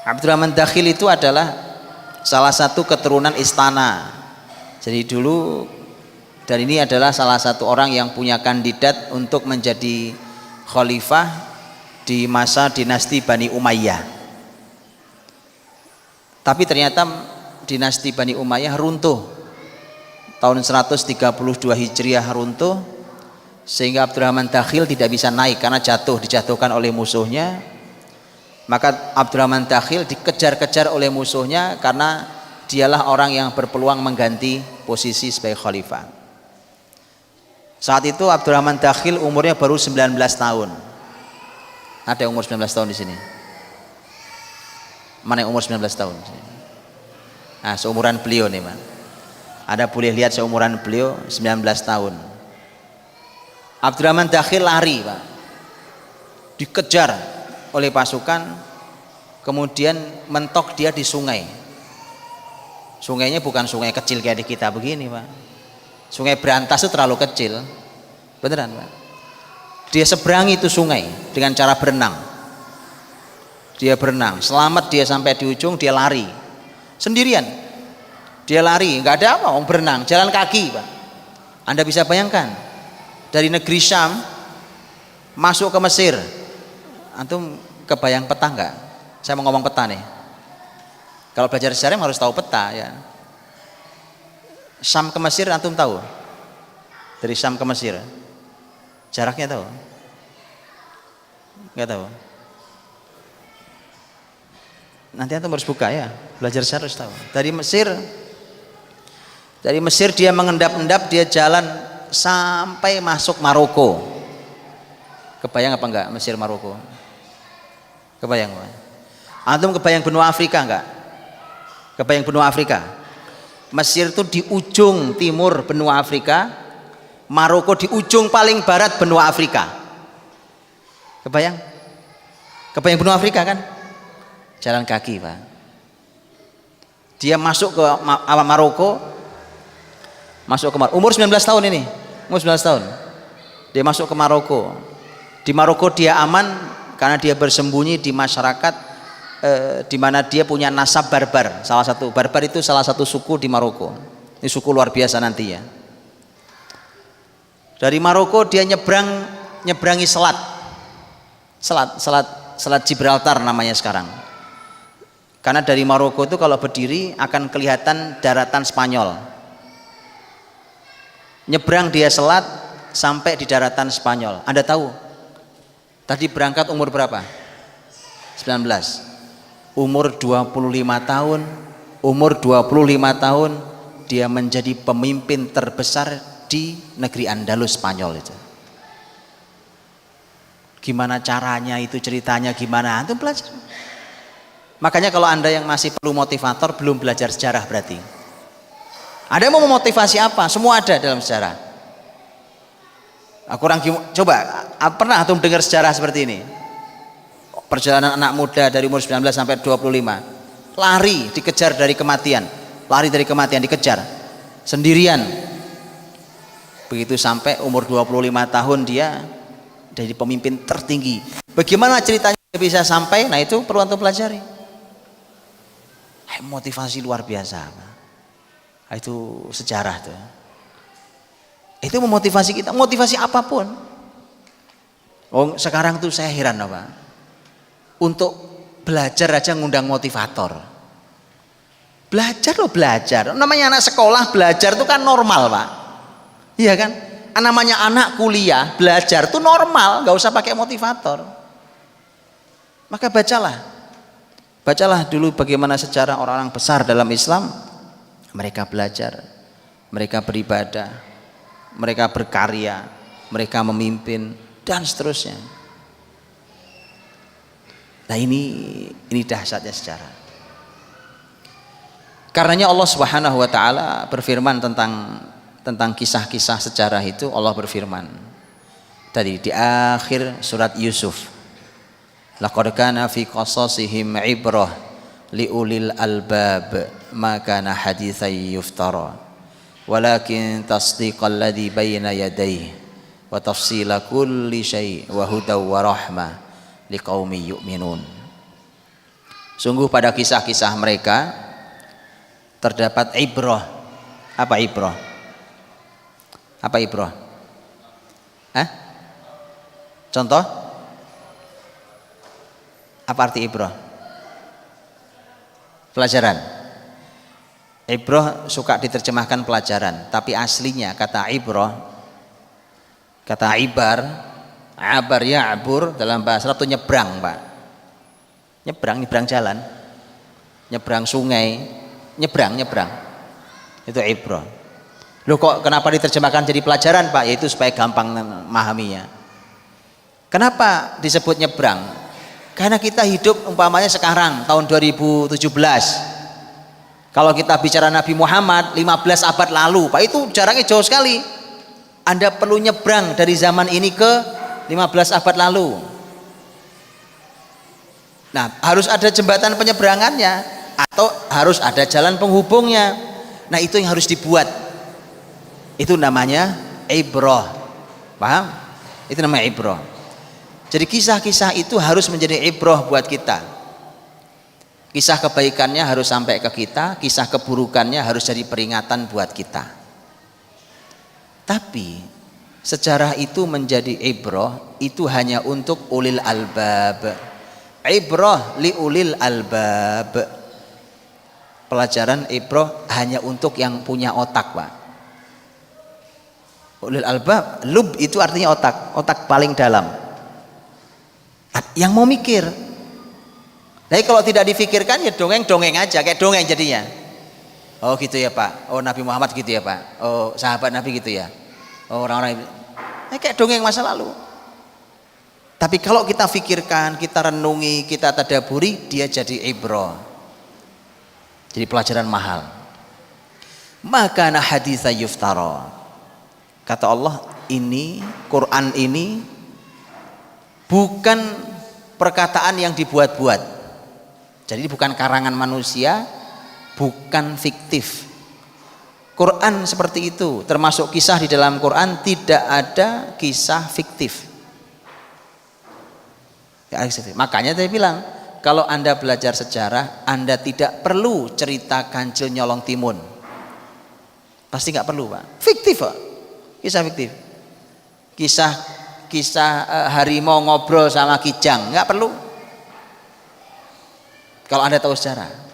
Abdurrahman Dakhil itu adalah salah satu keturunan istana. Jadi dulu, dan ini adalah salah satu orang yang punya kandidat untuk menjadi khalifah di masa dinasti Bani Umayyah. Tapi ternyata dinasti Bani Umayyah runtuh tahun 132 Hijriah, runtuh sehingga Abdurrahman Dakhil tidak bisa naik karena dijatuhkan oleh musuhnya. Maka Abdurrahman Dakhil dikejar-kejar oleh musuhnya karena dialah orang yang berpeluang mengganti posisi sebagai khalifah. Saat itu Abdurrahman Dakhil umurnya baru 19 tahun. Ada yang umur 19 tahun di sini? Mana yang umur 19 tahun? Nah, seumuran beliau nih, Pak. Ada boleh lihat seumuran beliau 19 tahun. Abdurrahman Dakhil lari, Pak. Dikejar oleh pasukan, kemudian mentok dia di sungai. Sungainya bukan sungai kecil kayak di kita begini, Pak. Sungai Berantas itu terlalu kecil. Beneran, Pak. Dia seberangi itu sungai dengan cara berenang. Dia berenang, selamat dia sampai di ujung, dia lari sendirian. Dia lari, nggak ada apa, orang berenang, jalan kaki, Pak. Anda bisa bayangkan dari negeri Syam masuk ke Mesir. Antum kebayang peta nggak? Saya mau ngomong peta nih. Kalau belajar sejarah harus tahu peta ya. Syam ke Mesir antum tahu? Dari Syam ke Mesir jaraknya tahu? Nggak tahu. Nanti antum harus buka ya, belajar sejarah harus tahu. Dari Mesir dia mengendap-endap, dia jalan sampai masuk Maroko. Kebayang apa enggak Mesir Maroko? Kebayang Pak? Antum kebayang benua Afrika enggak? Kebayang benua Afrika? Mesir itu di ujung timur benua Afrika, Maroko di ujung paling barat benua Afrika. Kebayang? Kebayang benua Afrika kan? Jalan kaki Pak. Dia masuk ke Maroko, umur 19 tahun ini, umur 19 tahun. Dia masuk ke Maroko. Di Maroko dia aman karena dia bersembunyi di masyarakat di mana dia punya nasab barbar. Barbar itu salah satu suku di Maroko. Ini suku luar biasa nanti ya. Dari Maroko dia nyebrangi selat Gibraltar namanya sekarang. Karena dari Maroko itu kalau berdiri akan kelihatan daratan Spanyol. Nyebrang dia selat sampai di daratan Spanyol. Anda tahu? Tadi berangkat umur berapa? 19. Umur 25 tahun. Umur 25 tahun dia menjadi pemimpin terbesar di negeri Andalus Spanyol itu. Gimana caranya itu, ceritanya gimana? Antum belajar. Makanya kalau Anda yang masih perlu motivator belum belajar sejarah berarti. Anda mau memotivasi apa? Semua ada dalam sejarah. Coba pernah antum dengar sejarah seperti ini? Perjalanan anak muda dari umur 19 sampai 25 lari dikejar dari kematian, dikejar sendirian. Begitu sampai umur 25 tahun dia jadi pemimpin tertinggi. Bagaimana ceritanya dia bisa sampai? Nah itu perlu antum pelajari. Motivasi luar biasa. Itu sejarah tuh. Itu memotivasi kita, motivasi apapun. Sekarang tuh saya heran apa? Untuk belajar aja ngundang motivator. Belajar. Namanya anak sekolah belajar tuh kan normal Pak. Iya kan? Namanya anak kuliah belajar tuh normal, nggak usah pakai motivator. Maka bacalah dulu bagaimana sejarah orang-orang besar dalam Islam. Mereka belajar, mereka beribadah, mereka berkarya, mereka memimpin dan seterusnya. Nah ini dahsyatnya sejarah. Karenanya Allah Subhanahu wa taala berfirman tentang kisah-kisah sejarah itu. Allah berfirman tadi di akhir surat Yusuf, laqad kana fi qasasihim ibrah liulil albab ma kana haditsan yuftara walakin tasdiqal ladzi baina yadayhi wa tafsila kulli syai' wa hudaw wa rahmah liqaumi yu'minun. Sungguh pada kisah-kisah mereka terdapat ibrah. Apa ibrah? Contoh? Apa arti ibrah? Pelajaran. Ibrah suka diterjemahkan pelajaran, tapi aslinya kata ibrah, kata abar ya'bur dalam bahasa Arab itu nyebrang Pak. Nyebrang jalan, nyebrang sungai, nyebrang. Itu ibrah. Loh kok kenapa diterjemahkan jadi pelajaran Pak? Yaitu supaya gampang memahaminya. Kenapa disebut nyebrang? Karena kita hidup umpamanya sekarang tahun 2017. Kalau kita bicara Nabi Muhammad 15 abad lalu, Pak, itu jaraknya jauh sekali. Anda perlu nyebrang dari zaman ini ke 15 abad lalu. Nah, harus ada jembatan penyeberangannya atau harus ada jalan penghubungnya. Nah, itu yang harus dibuat. Itu namanya ibrah. Paham? Itu namanya ibrah. Jadi kisah-kisah itu harus menjadi ibrah buat kita. Kisah kebaikannya harus sampai ke kita, kisah keburukannya harus jadi peringatan buat kita. Tapi sejarah itu menjadi ibrah itu hanya untuk ulil albab. Ibrah li ulil albab. Pelajaran ibrah hanya untuk yang punya otak, Pak. Ulil albab, lub itu artinya otak paling dalam. Yang mau mikir. Tapi kalau tidak difikirkan ya dongeng-dongeng aja, kayak dongeng jadinya. Oh gitu ya Pak, oh Nabi Muhammad gitu ya Pak, oh sahabat Nabi gitu ya, oh orang-orang kayak dongeng masa lalu. Tapi kalau kita fikirkan, kita renungi, kita tadaburi, dia jadi ibrah, jadi pelajaran mahal. Maka na haditsa yuftara, kata Allah, ini Quran ini bukan perkataan yang dibuat-buat, jadi bukan karangan manusia, bukan fiktif. Quran seperti itu, termasuk kisah di dalam Quran tidak ada kisah fiktif. Makanya saya bilang, kalau Anda belajar sejarah, Anda tidak perlu cerita Kancil Nyolong Timun. Pasti nggak perlu Pak. Fiktif Pak. Kisah fiktif. Kisah harimau ngobrol sama kijang, nggak perlu. Kalau Anda tahu sejarah.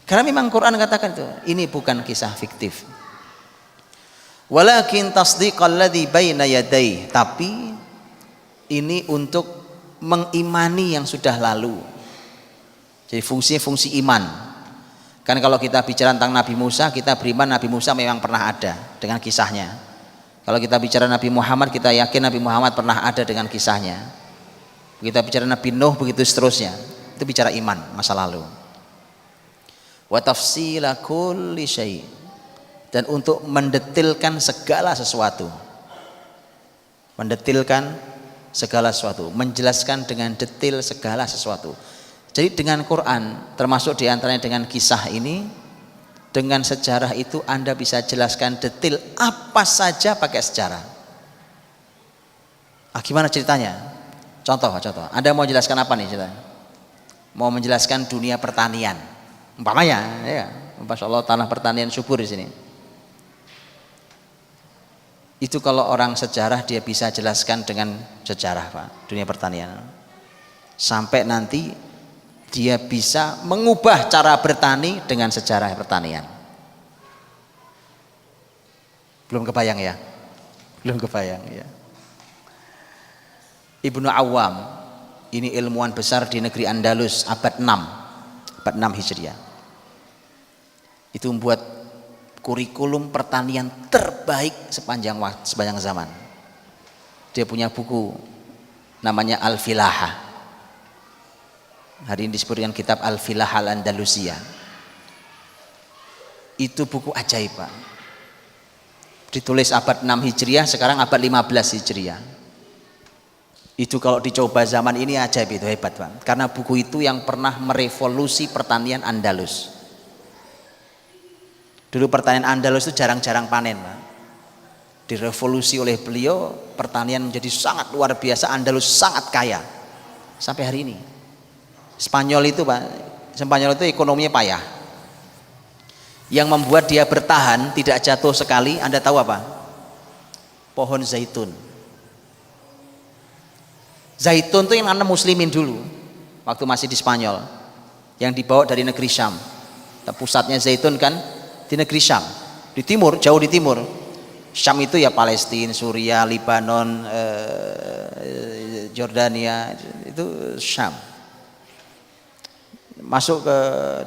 Karena memang Quran katakan itu, ini bukan kisah fiktif. Walakin tasdiqal ladzi baina yadayhi, tapi ini untuk mengimani yang sudah lalu. Jadi fungsi iman. Kan kalau kita bicara tentang Nabi Musa, kita beriman Nabi Musa memang pernah ada dengan kisahnya. Kalau kita bicara Nabi Muhammad, kita yakin Nabi Muhammad pernah ada dengan kisahnya. Kita bicara Nabi Nuh, begitu seterusnya. Itu bicara iman masa lalu. Wa tafsila kulli syai', dan untuk mendetilkan segala sesuatu, menjelaskan dengan detail segala sesuatu. Jadi dengan Quran, termasuk diantaranya dengan kisah ini, dengan sejarah itu Anda bisa jelaskan detail apa saja pakai sejarah. Gimana ceritanya? Contoh. Anda mau jelaskan apa nih ceritanya? Mau menjelaskan dunia pertanian. Umpamanya, ya, Masya Allah tanah pertanian subur di sini. Itu kalau orang sejarah dia bisa jelaskan dengan sejarah Pak, dunia pertanian. Sampai nanti dia bisa mengubah cara bertani dengan sejarah pertanian. Belum kebayang ya? Ibnu Awam, ini ilmuwan besar di negeri Andalus abad 6 Hijriah. Itu membuat kurikulum pertanian terbaik sepanjang zaman. Dia punya buku namanya Al-Filaha. Hari ini disebut dengan kitab Al-Filaha Al-Andalusiyah. Itu buku ajaib Pak. Ditulis abad 6 Hijriah, sekarang abad 15 Hijriah. Itu kalau dicoba zaman ini ajaib, itu hebat Pak. Karena buku itu yang pernah merevolusi pertanian Andalus. Dulu pertanian Andalus itu jarang-jarang panen Pak. Direvolusi oleh beliau, pertanian menjadi sangat luar biasa, Andalus sangat kaya sampai hari ini. Spanyol itu ekonominya payah. Yang membuat dia bertahan tidak jatuh sekali, Anda tahu apa? Pohon zaitun. Zaitun itu yang nanam muslimin dulu waktu masih di Spanyol, yang dibawa dari negeri Syam. Pusatnya zaitun kan di negeri Syam, di timur, jauh di timur. Syam itu ya Palestina, Suriah, Lebanon, Jordania, itu Syam.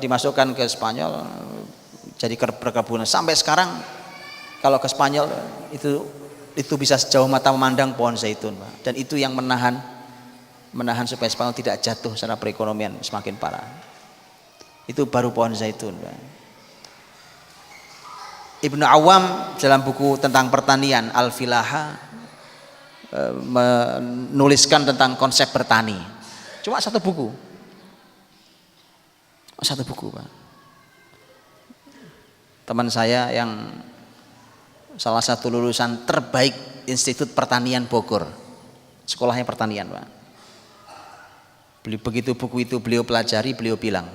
Dimasukkan ke Spanyol, jadi perkebunan. Sampai sekarang kalau ke Spanyol itu bisa sejauh mata memandang pohon zaitun Pak. Dan itu yang menahan supaya Spanyol tidak jatuh secara perekonomian semakin parah. Itu baru pohon zaitun Pak. Ibnu Awam dalam buku tentang pertanian Al-Filaha menuliskan tentang konsep bertani. Cuma satu buku Pak. Teman saya yang salah satu lulusan terbaik Institut Pertanian Bogor, sekolahnya pertanian Pak. Begitu buku itu beliau pelajari, beliau bilang,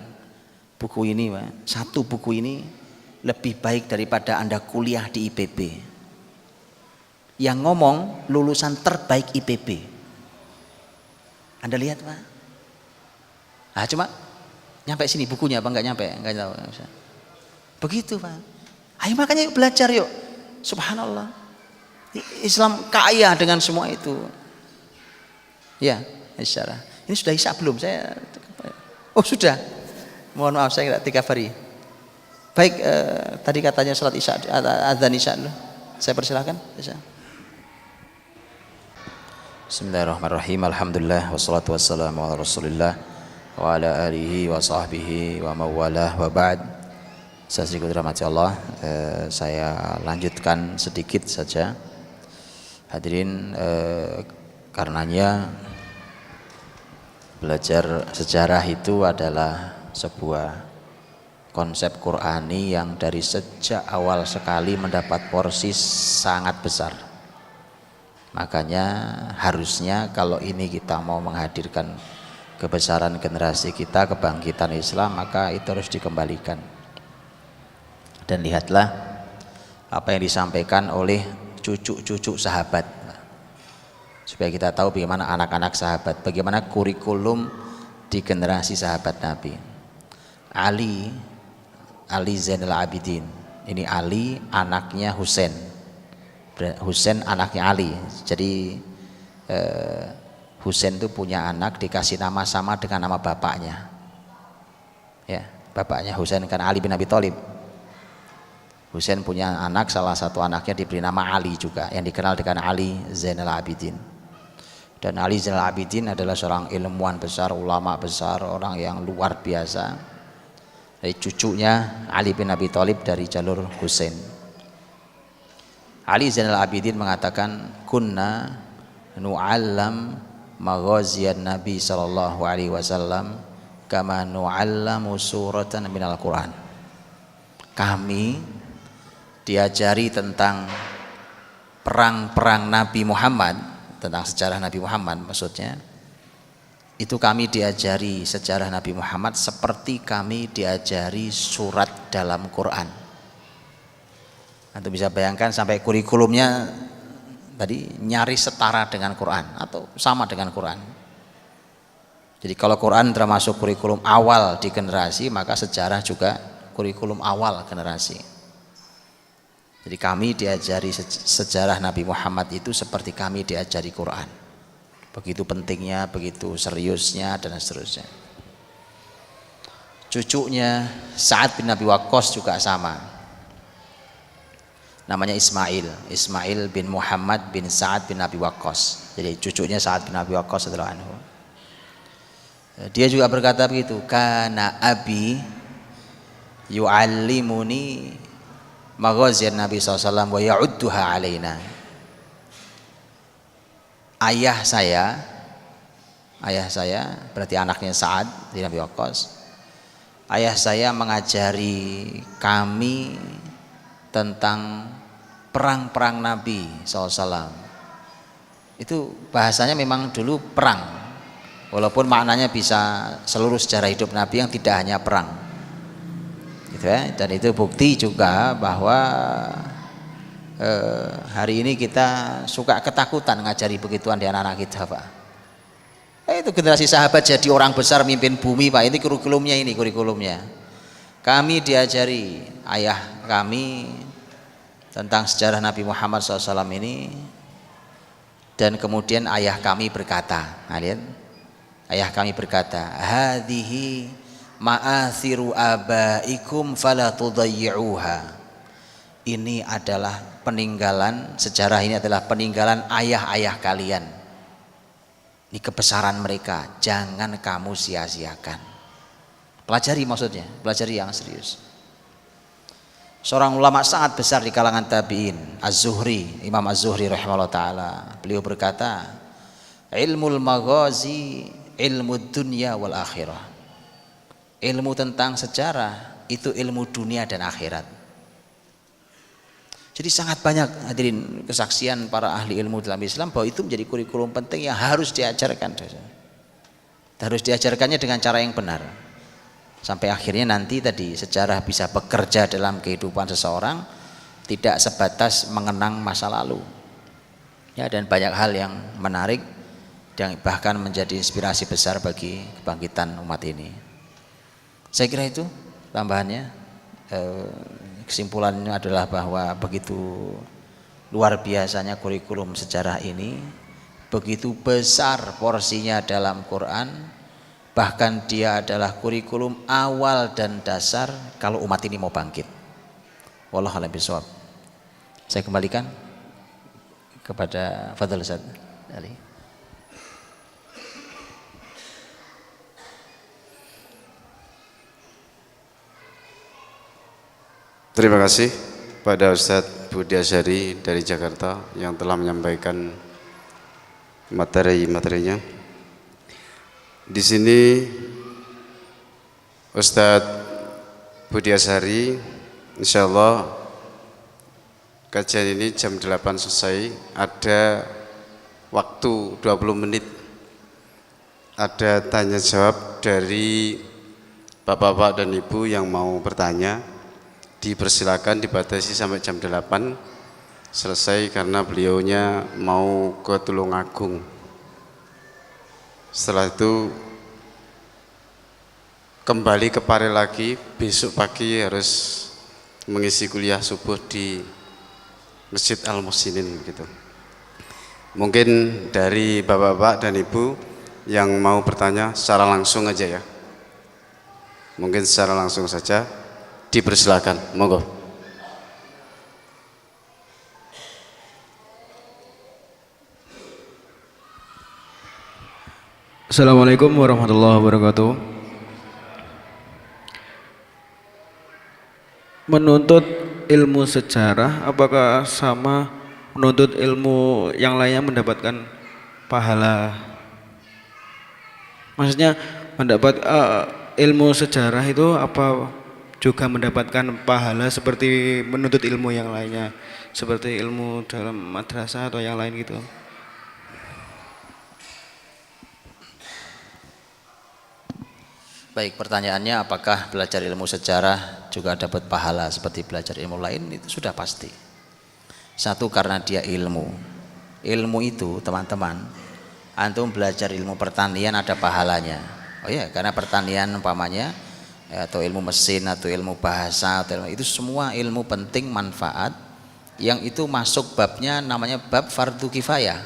buku ini Pak, satu buku ini lebih baik daripada Anda kuliah di IPB. Yang ngomong lulusan terbaik IPB. Anda lihat Pak. Cuma nyampe sini bukunya apa enggak nyampe? Enggak tahu. Begitu Pak. Ayo makanya yuk belajar yuk. Subhanallah. Islam kaya dengan semua itu. Ya, sejarah. Ini sudah isya belum? Oh sudah. Mohon maaf saya tidak dikabari. Baik, tadi katanya salat isya, adzan isya dulu. Saya persilahkan. Bismillahirrahmanirrahim. Alhamdulillah wassalatu wassalamu ala Rasulillah wa ala alihi wa sahbihi wa mawalah wa ba'd. Saya dirahmati Allah, saya lanjutkan sedikit saja. Hadirin, karenanya belajar sejarah itu adalah sebuah konsep Qur'ani yang dari sejak awal sekali mendapat porsi sangat besar. Makanya harusnya kalau ini kita mau menghadirkan kebesaran generasi kita, kebangkitan Islam, maka itu harus dikembalikan. Dan lihatlah apa yang disampaikan oleh cucu-cucu sahabat, supaya kita tahu bagaimana anak-anak sahabat, bagaimana kurikulum di generasi sahabat Nabi. Ali Zainal Abidin, ini Ali anaknya Husain, Husain anaknya Ali. Jadi Husain itu punya anak dikasih nama sama dengan nama bapaknya, ya, bapaknya Husain kan Ali bin Abi Thalib. Husain punya anak, salah satu anaknya diberi nama Ali juga, yang dikenal dengan Ali Zainal Abidin. Dan Ali Zainal Abidin adalah seorang ilmuwan besar, ulama besar, orang yang luar biasa. Dari cucunya Ali bin Abi Thalib dari jalur Husain. Ali Zainal Abidin mengatakan, kunna nu'allam maghaziyan Nabi sallallahu alaihi wasallam kama nu'allamu suratan minal Quran. Kami diajari tentang perang-perang Nabi Muhammad, tentang sejarah Nabi Muhammad maksudnya, itu kami diajari sejarah Nabi Muhammad seperti kami diajari surat dalam Quran. Anda bisa bayangkan sampai kurikulumnya tadi nyaris setara dengan Quran atau sama dengan Quran. Jadi kalau Quran termasuk kurikulum awal di generasi, maka sejarah juga kurikulum awal generasi. Jadi kami diajari sejarah Nabi Muhammad itu seperti kami diajari Quran. Begitu pentingnya, begitu seriusnya, dan seterusnya. Cucunya Sa'ad bin Abi Waqqas juga sama. Namanya Ismail bin Muhammad bin Sa'ad bin Abi Waqqas. Jadi cucunya Sa'ad bin Abi Waqqas radhiyallahu anhu. Dia juga berkata begitu, kana abi yu'allimuni maghaziyan Nabi SAW wa ya'udduha alaina. Ayah saya berarti anaknya Sa'ad bin Abi Waqqas. Ayah saya mengajari kami tentang perang-perang Nabi SAW. Itu bahasanya memang dulu perang, walaupun maknanya bisa seluruh sejarah hidup Nabi yang tidak hanya perang. Gitu ya. Dan itu bukti juga bahwa hari ini kita suka ketakutan ngajari begituan di anak-anak kita, Pak. Itu generasi sahabat jadi orang besar mimpin bumi, Pak. Ini kurikulumnya. Kami diajari ayah kami tentang sejarah Nabi Muhammad SAW ini, dan kemudian ayah kami berkata, ayah kami berkata, hadhihi ma'athiru abaikum fala tudayyi'uha. Ini adalah peninggalan, sejarah ini adalah peninggalan ayah-ayah kalian. Ini kebesaran mereka, jangan kamu sia-siakan. Pelajari maksudnya, pelajari yang serius. Seorang ulama sangat besar di kalangan tabi'in, Az-Zuhri, Imam Az-Zuhri rahimahullah ta'ala, beliau berkata, ilmul maghazi ilmu dunia wal akhirah. Ilmu tentang sejarah itu ilmu dunia dan akhirat. Jadi sangat banyak hadirin kesaksian para ahli ilmu dalam Islam bahwa itu menjadi kurikulum penting yang harus diajarkan. Harus diajarkannya dengan cara yang benar. Sampai akhirnya nanti tadi sejarah bisa bekerja dalam kehidupan seseorang, tidak sebatas mengenang masa lalu. Ya, dan banyak hal yang menarik yang bahkan menjadi inspirasi besar bagi kebangkitan umat ini. Saya kira itu tambahannya. Kesimpulannya adalah bahwa begitu luar biasanya kurikulum sejarah ini, begitu besar porsinya dalam Quran, bahkan dia adalah kurikulum awal dan dasar kalau umat ini mau bangkit. Wallahu a'lam bishawab. Saya kembalikan kepada Fadhil Ustaz Ali. Terima kasih pada Ustadz Budi Asyari dari Jakarta yang telah menyampaikan materi-materinya. Di sini Ustadz Budi Asyari, insya Allah kajian ini jam 8 selesai, ada waktu 20 menit, ada tanya jawab dari bapak-bapak dan ibu yang mau bertanya. Dipersilakan dibatasi sampai jam 8 selesai karena beliaunya mau ke Tulungagung. Setelah itu kembali ke Pare lagi, besok pagi harus mengisi kuliah subuh di Masjid Al-Muhsinin gitu. Mungkin dari bapak-bapak dan ibu yang mau bertanya secara langsung aja ya. Mungkin secara langsung saja. Dipersilakan, monggo. Assalamualaikum warahmatullahi wabarakatuh. Menuntut ilmu sejarah apakah sama menuntut ilmu yang lainnya mendapatkan pahala? Maksudnya mendapat ilmu sejarah itu apa juga mendapatkan pahala seperti menuntut ilmu yang lainnya, seperti ilmu dalam madrasah atau yang lain gitu? Baik, pertanyaannya apakah belajar ilmu sejarah juga dapat pahala seperti belajar ilmu lain? Itu sudah pasti. Satu, karena dia ilmu. Ilmu itu teman-teman, antum belajar ilmu pertanian ada pahalanya. Oh ya, karena pertanian umpamanya atau ilmu mesin atau ilmu bahasa atau ilmu, itu semua ilmu penting manfaat yang itu masuk babnya namanya bab fardu kifayah.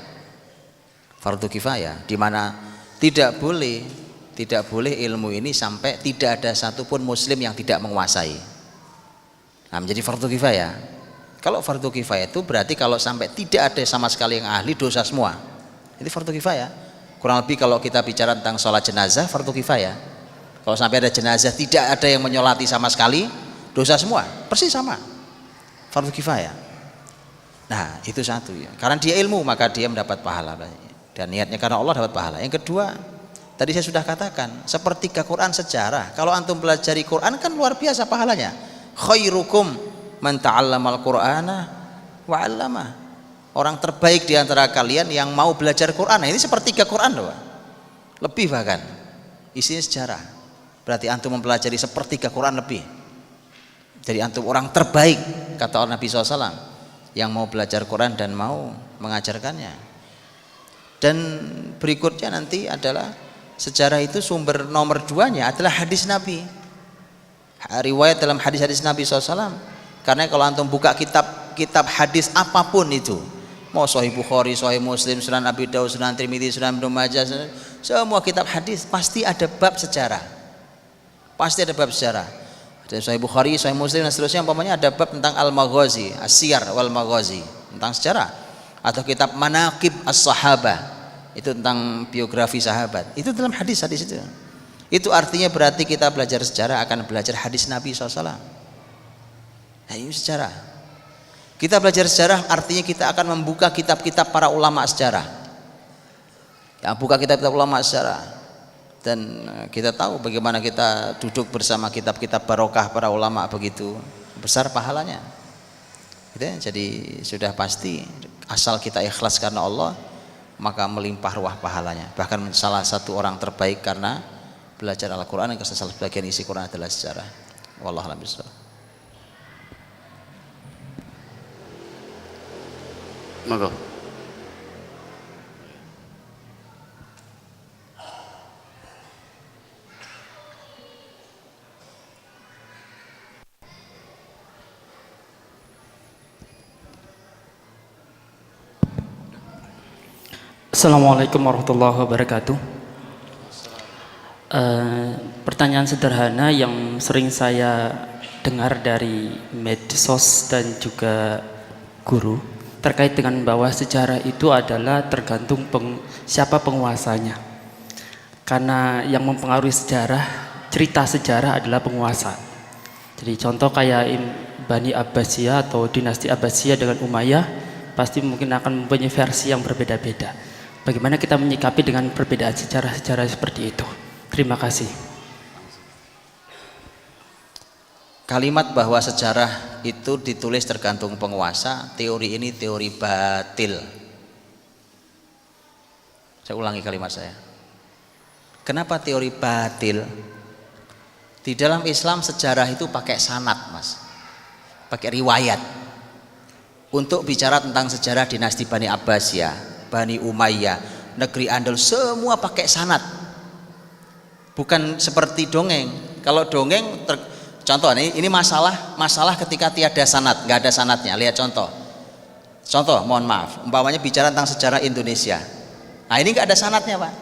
Fardu kifayah di mana tidak boleh ilmu ini sampai tidak ada satupun muslim yang tidak menguasai. Nah, menjadi fardu kifayah. Kalau fardu kifayah itu berarti kalau sampai tidak ada sama sekali yang ahli, dosa semua. Itu fardu kifayah. Kurang lebih kalau kita bicara tentang sholat jenazah, fardu kifayah. Kalau sampai ada jenazah tidak ada yang menyolati sama sekali, dosa semua, persis sama, fardu kifayah. Nah, itu satu ya. Karena dia ilmu maka dia mendapat pahala, dan niatnya karena Allah dapat pahala. Yang kedua, tadi saya sudah katakan, sepertiga Quran sejarah. Kalau antum pelajari Quran kan luar biasa pahalanya. Khairukum man ta'allamal Qur'ana wa 'allamah. Orang terbaik di antara kalian yang mau belajar Quran. Nah, ini sepertiga Quran loh. Lebih bahkan. Isinya sejarah. Berarti antum mempelajari sepertiga Quran lebih. Jadi antum orang terbaik kata Nabi SAW yang mau belajar Quran dan mau mengajarkannya. Dan berikutnya nanti adalah sejarah itu sumber nomor 2-nya adalah hadis Nabi. Riwayat dalam hadis-hadis Nabi SAW. Karena kalau antum buka kitab hadis apapun itu, mau Sahih Bukhari, Sahih Muslim, Sunan Abi Daud, Sunan Tirmidzi, Sunan Ibnu Majah, semua kitab hadis pasti ada bab sejarah. Pasti ada bab sejarah. Ada Sahih Bukhari, Sahih Muslim dan seterusnya, umpamanya ada bab tentang Al-Maghazi, As-Siyar wal Maghazi, tentang sejarah. Atau kitab Manaqib As-Sahabah, itu tentang biografi sahabat. Itu dalam hadis-hadis itu. Itu artinya berarti kita belajar sejarah akan belajar hadis Nabi SAW. Nah, ini sejarah. Kita belajar sejarah artinya kita akan membuka kitab-kitab para ulama sejarah. Ya, buka kitab-kitab ulama sejarah. Dan kita tahu bagaimana kita duduk bersama kitab-kitab barokah para ulama, begitu besar pahalanya. Gitu ya? Jadi sudah pasti asal kita ikhlas karena Allah maka melimpah ruah pahalanya. Bahkan salah satu orang terbaik karena belajar Al-Quran, yang salah sebagian isi Quran adalah sejarah. Wallahu a'lam bishawab. Monggo. Assalamualaikum warahmatullahi wabarakatuh. Pertanyaan sederhana yang sering saya dengar dari medsos dan juga guru terkait dengan bahwa sejarah itu adalah tergantung siapa penguasanya. Karena yang mempengaruhi sejarah, cerita sejarah adalah penguasa. Jadi contoh kayak Bani Abbasiyah atau dinasti Abbasiyah dengan Umayyah pasti mungkin akan mempunyai versi yang berbeda-beda. Bagaimana kita menyikapi dengan perbedaan sejarah-sejarah seperti itu? Terima kasih. Kalimat bahwa sejarah itu ditulis tergantung penguasa, teori ini teori batil. Saya ulangi kalimat saya. Kenapa teori batil? Di dalam Islam sejarah itu pakai sanad, Mas. Pakai riwayat. Untuk bicara tentang sejarah dinasti Bani Abbasiyah, Bani Umayyah, negeri Andalus, semua pakai sanad. Bukan seperti dongeng. Kalau dongeng, contoh ini masalah ketika tiada sanad, nggak ada sanadnya. Lihat contoh, mohon maaf, umpamanya bicara tentang sejarah Indonesia. Nah ini nggak ada sanadnya, Pak.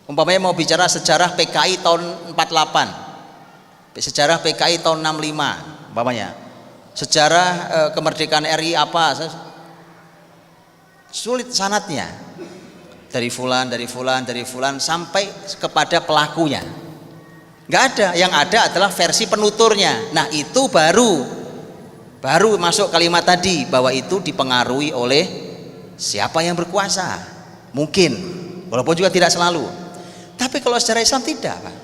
Umpamanya mau bicara sejarah PKI tahun 48, sejarah PKI tahun 65, umpamanya sejarah kemerdekaan RI apa, sulit sanadnya. Dari fulan sampai kepada pelakunya nggak ada. Yang ada adalah versi penuturnya. Nah itu baru masuk kalimat tadi bahwa itu dipengaruhi oleh siapa yang berkuasa, mungkin, walaupun juga tidak selalu. Tapi kalau sejarah Islam tidak, Pak.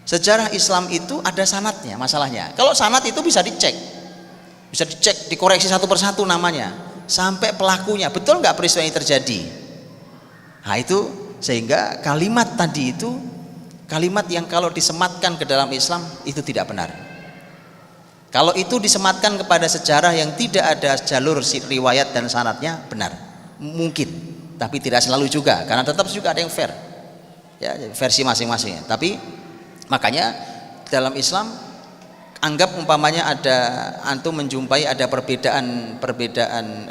Sejarah Islam itu ada sanadnya. Masalahnya kalau sanad itu bisa dicek, dikoreksi satu persatu namanya sampai pelakunya, betul nggak peristiwa ini terjadi. Nah itu sehingga kalimat tadi itu kalimat yang kalau disematkan ke dalam Islam itu tidak benar. Kalau itu disematkan kepada sejarah yang tidak ada jalur riwayat dan sanadnya, benar, mungkin, tapi tidak selalu juga, karena tetap juga ada yang fair, ya, versi masing-masing. Tapi makanya dalam Islam anggap umpamanya ada antum menjumpai ada perbedaan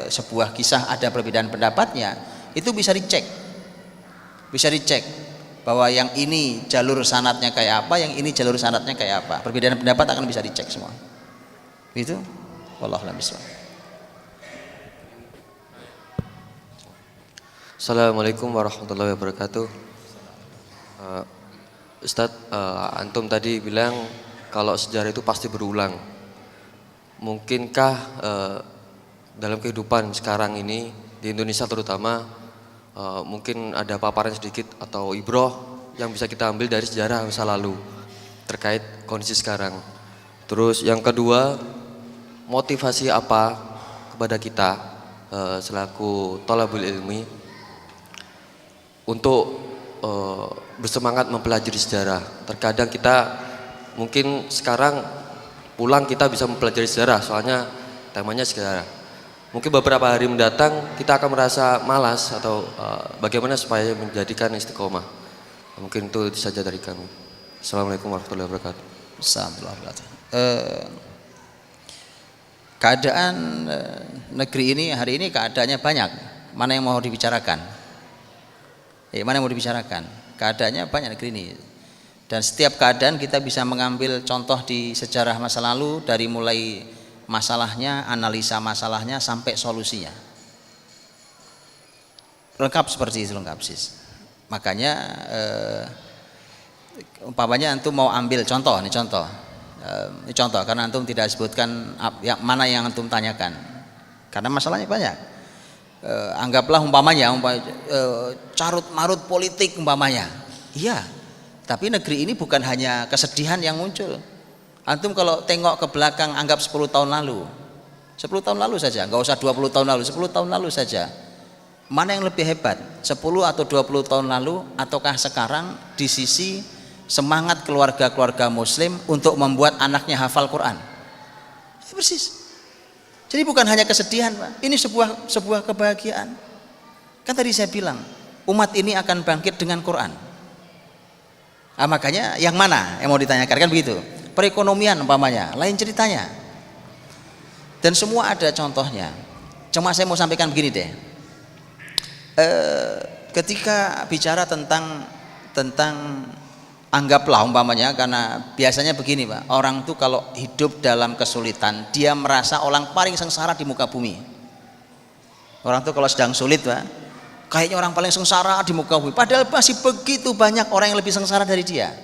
sebuah kisah, ada perbedaan pendapatnya, itu bisa dicek bahwa yang ini jalur sanadnya kayak apa, yang ini jalur sanadnya kayak apa. Perbedaan pendapat akan bisa dicek semua. Itu wallahu a'lam bishawab. Assalamualaikum warahmatullahi wabarakatuh. Ustadz, antum tadi bilang kalau sejarah itu pasti berulang. Mungkinkah dalam kehidupan sekarang ini di Indonesia terutama mungkin ada paparan sedikit atau ibroh yang bisa kita ambil dari sejarah masa lalu terkait kondisi sekarang? Terus yang kedua, motivasi apa kepada kita selaku thalabul ilmi untuk bersemangat mempelajari sejarah? Terkadang kita mungkin sekarang pulang kita bisa mempelajari sejarah, soalnya temanya sejarah. Mungkin beberapa hari mendatang kita akan merasa malas atau bagaimana supaya menjadikan istiqomah. Mungkin itu saja dari kami. Assalamualaikum warahmatullahi wabarakatuh. Keadaan negeri ini hari ini keadaannya banyak. Mana yang mau dibicarakan? Mana yang mau dibicarakan? Keadaannya banyak negeri ini. Dan setiap keadaan kita bisa mengambil contoh di sejarah masa lalu, dari mulai masalahnya, analisa masalahnya sampai solusinya. Lengkap seperti itu, lengkap sis. Makanya umpamanya antum mau ambil contoh, ini contoh karena antum tidak sebutkan mana yang antum tanyakan, karena masalahnya banyak. Anggaplah umpamanya carut marut politik umpamanya, iya. Tapi negeri ini bukan hanya kesedihan yang muncul. Antum kalau tengok ke belakang, anggap 10 tahun lalu saja, nggak usah 20 tahun lalu, 10 tahun lalu saja. Mana yang lebih hebat, 10 atau 20 tahun lalu ataukah sekarang di sisi semangat keluarga-keluarga muslim untuk membuat anaknya hafal Quran? Persis. Jadi bukan hanya kesedihan, Pak. Ini sebuah kebahagiaan. Kan tadi saya bilang, umat ini akan bangkit dengan Quran. Nah, makanya yang mana yang mau ditanyakan, kan begitu. Perekonomian umpamanya, lain ceritanya. Dan semua ada contohnya. Cuma saya mau sampaikan begini deh. Ketika bicara tentang anggaplah umpamanya, karena biasanya begini Pak, orang tuh kalau hidup dalam kesulitan dia merasa orang paling sengsara di muka bumi. Orang tuh kalau sedang sulit Pak, kayaknya orang paling sengsara di muka bumi, padahal masih begitu banyak orang yang lebih sengsara dari dia.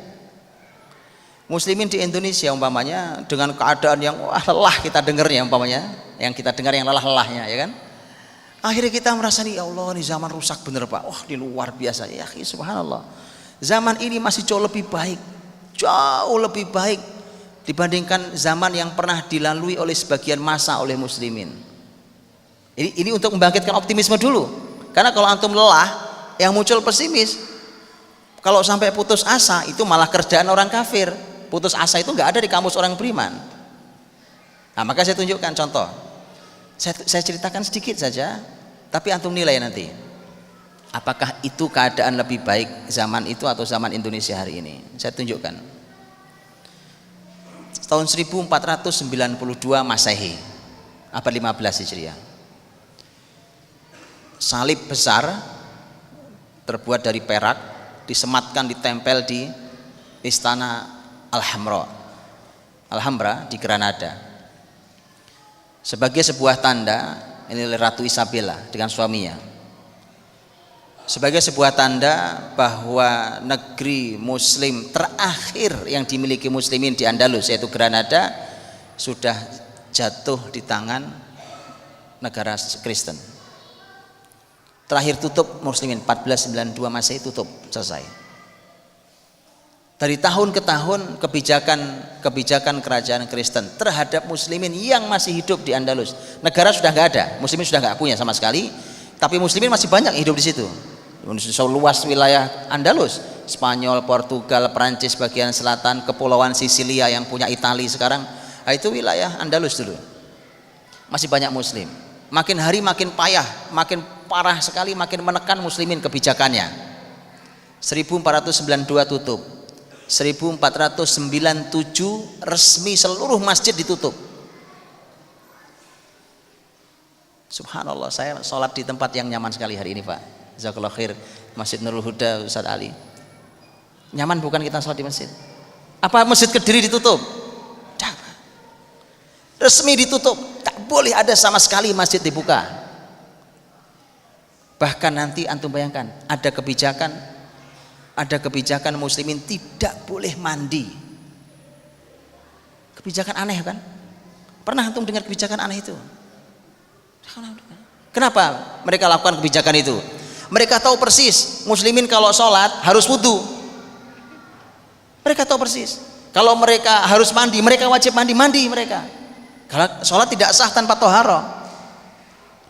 Muslimin di Indonesia umpamanya dengan keadaan yang lelah kita dengarnya, umpamanya yang kita dengar yang lelah-lelahnya, ya kan, akhirnya kita merasa nih, ya Allah, ini zaman rusak bener Pak, wah ini luar biasa ya, subhanallah. Zaman ini masih jauh lebih baik dibandingkan zaman yang pernah dilalui oleh sebagian masa oleh muslimin. Ini untuk membangkitkan optimisme dulu, karena kalau antum lelah yang muncul pesimis, kalau sampai putus asa itu malah kerjaan orang kafir. Putus asa itu nggak ada di kamus orang beriman. Nah, maka saya tunjukkan contoh, saya ceritakan sedikit saja, tapi antum nilai nanti apakah itu keadaan lebih baik zaman itu atau zaman Indonesia hari ini. Saya tunjukkan. Tahun 1492 Masehi, abad 15 Hijriah. Salib besar terbuat dari perak disematkan, ditempel di istana Alhambra di Granada sebagai sebuah tanda, ini Ratu Isabella dengan suaminya, sebagai sebuah tanda bahwa negeri muslim terakhir yang dimiliki muslimin di Andalus, yaitu Granada, sudah jatuh di tangan negara Kristen. Terakhir tutup muslimin 1492 Masehi, tutup, selesai. Dari tahun ke tahun kebijakan kerajaan Kristen terhadap muslimin yang masih hidup di Andalus. Negara sudah nggak ada, muslimin sudah nggak punya sama sekali, tapi muslimin masih banyak hidup di situ. Luas wilayah Andalus, Spanyol, Portugal, Perancis bagian selatan, kepulauan Sisilia yang punya Italia sekarang, nah itu wilayah Andalus dulu. Masih banyak muslim. Makin hari makin payah, makin parah sekali, makin menekan muslimin kebijakannya. 1492 tutup. 1497 resmi seluruh masjid ditutup. Subhanallah, saya sholat di tempat yang nyaman sekali hari ini Pak. Jazakallahu khair, Masjid Nurul Huda Ustaz Ali. Nyaman bukan kita sholat di masjid? Apa Masjid Kediri ditutup? Jangan. Resmi ditutup, tak boleh ada sama sekali masjid dibuka. Bahkan nanti antum bayangkan, ada kebijakan muslimin tidak boleh mandi. Kebijakan aneh kan? Pernah antum dengar kebijakan aneh itu? Kenapa mereka lakukan kebijakan itu? Mereka tahu persis muslimin kalau sholat harus wudu. Mereka tahu persis kalau mereka harus mandi, mereka wajib mandi mereka. Kalau sholat tidak sah tanpa toharoh.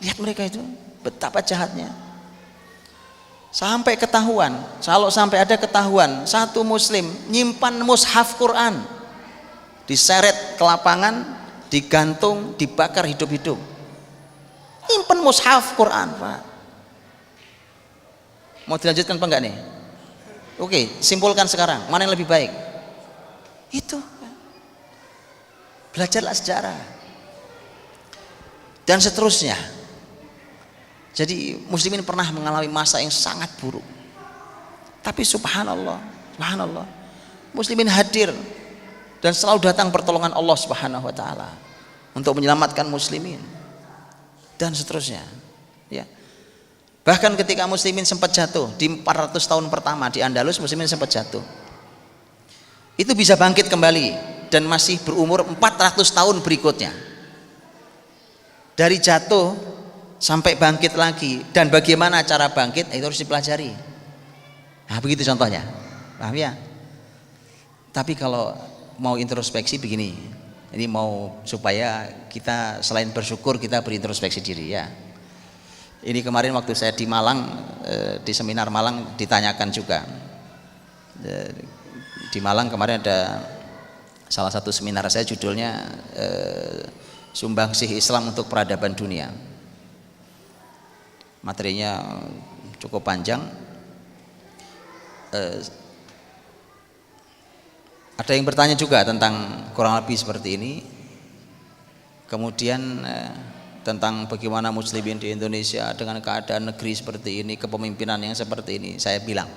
Lihat mereka itu betapa jahatnya. Sampai ketahuan, kalau sampai ada ketahuan satu muslim nyimpan mushaf Quran, diseret ke lapangan, digantung, dibakar hidup-hidup. Nyimpan mushaf Quran Pak. Mau dilanjutkan apa enggak nih? Oke, simpulkan sekarang, mana yang lebih baik? Itu belajarlah sejarah dan seterusnya. Jadi muslimin pernah mengalami masa yang sangat buruk, tapi subhanallah muslimin hadir dan selalu datang pertolongan Allah Subhanahu wa taala untuk menyelamatkan muslimin dan seterusnya, ya. Bahkan ketika muslimin sempat jatuh di 400 tahun pertama di Andalus, muslimin sempat jatuh, itu bisa bangkit kembali dan masih berumur 400 tahun berikutnya. Dari jatuh sampai bangkit lagi, dan bagaimana cara bangkit itu harus dipelajari. Nah begitu contohnya, paham ya? Tapi kalau mau introspeksi begini, ini mau supaya kita selain bersyukur kita berintrospeksi diri ya. Ini kemarin waktu saya di Malang, di seminar Malang ditanyakan juga. Di Malang kemarin ada salah satu seminar saya, judulnya Sumbangsih Islam untuk Peradaban Dunia. Materinya cukup panjang. Ada yang bertanya juga tentang kurang lebih seperti ini. Kemudian tentang bagaimana muslimin di Indonesia dengan keadaan negeri seperti ini, kepemimpinan yang seperti ini, saya bilang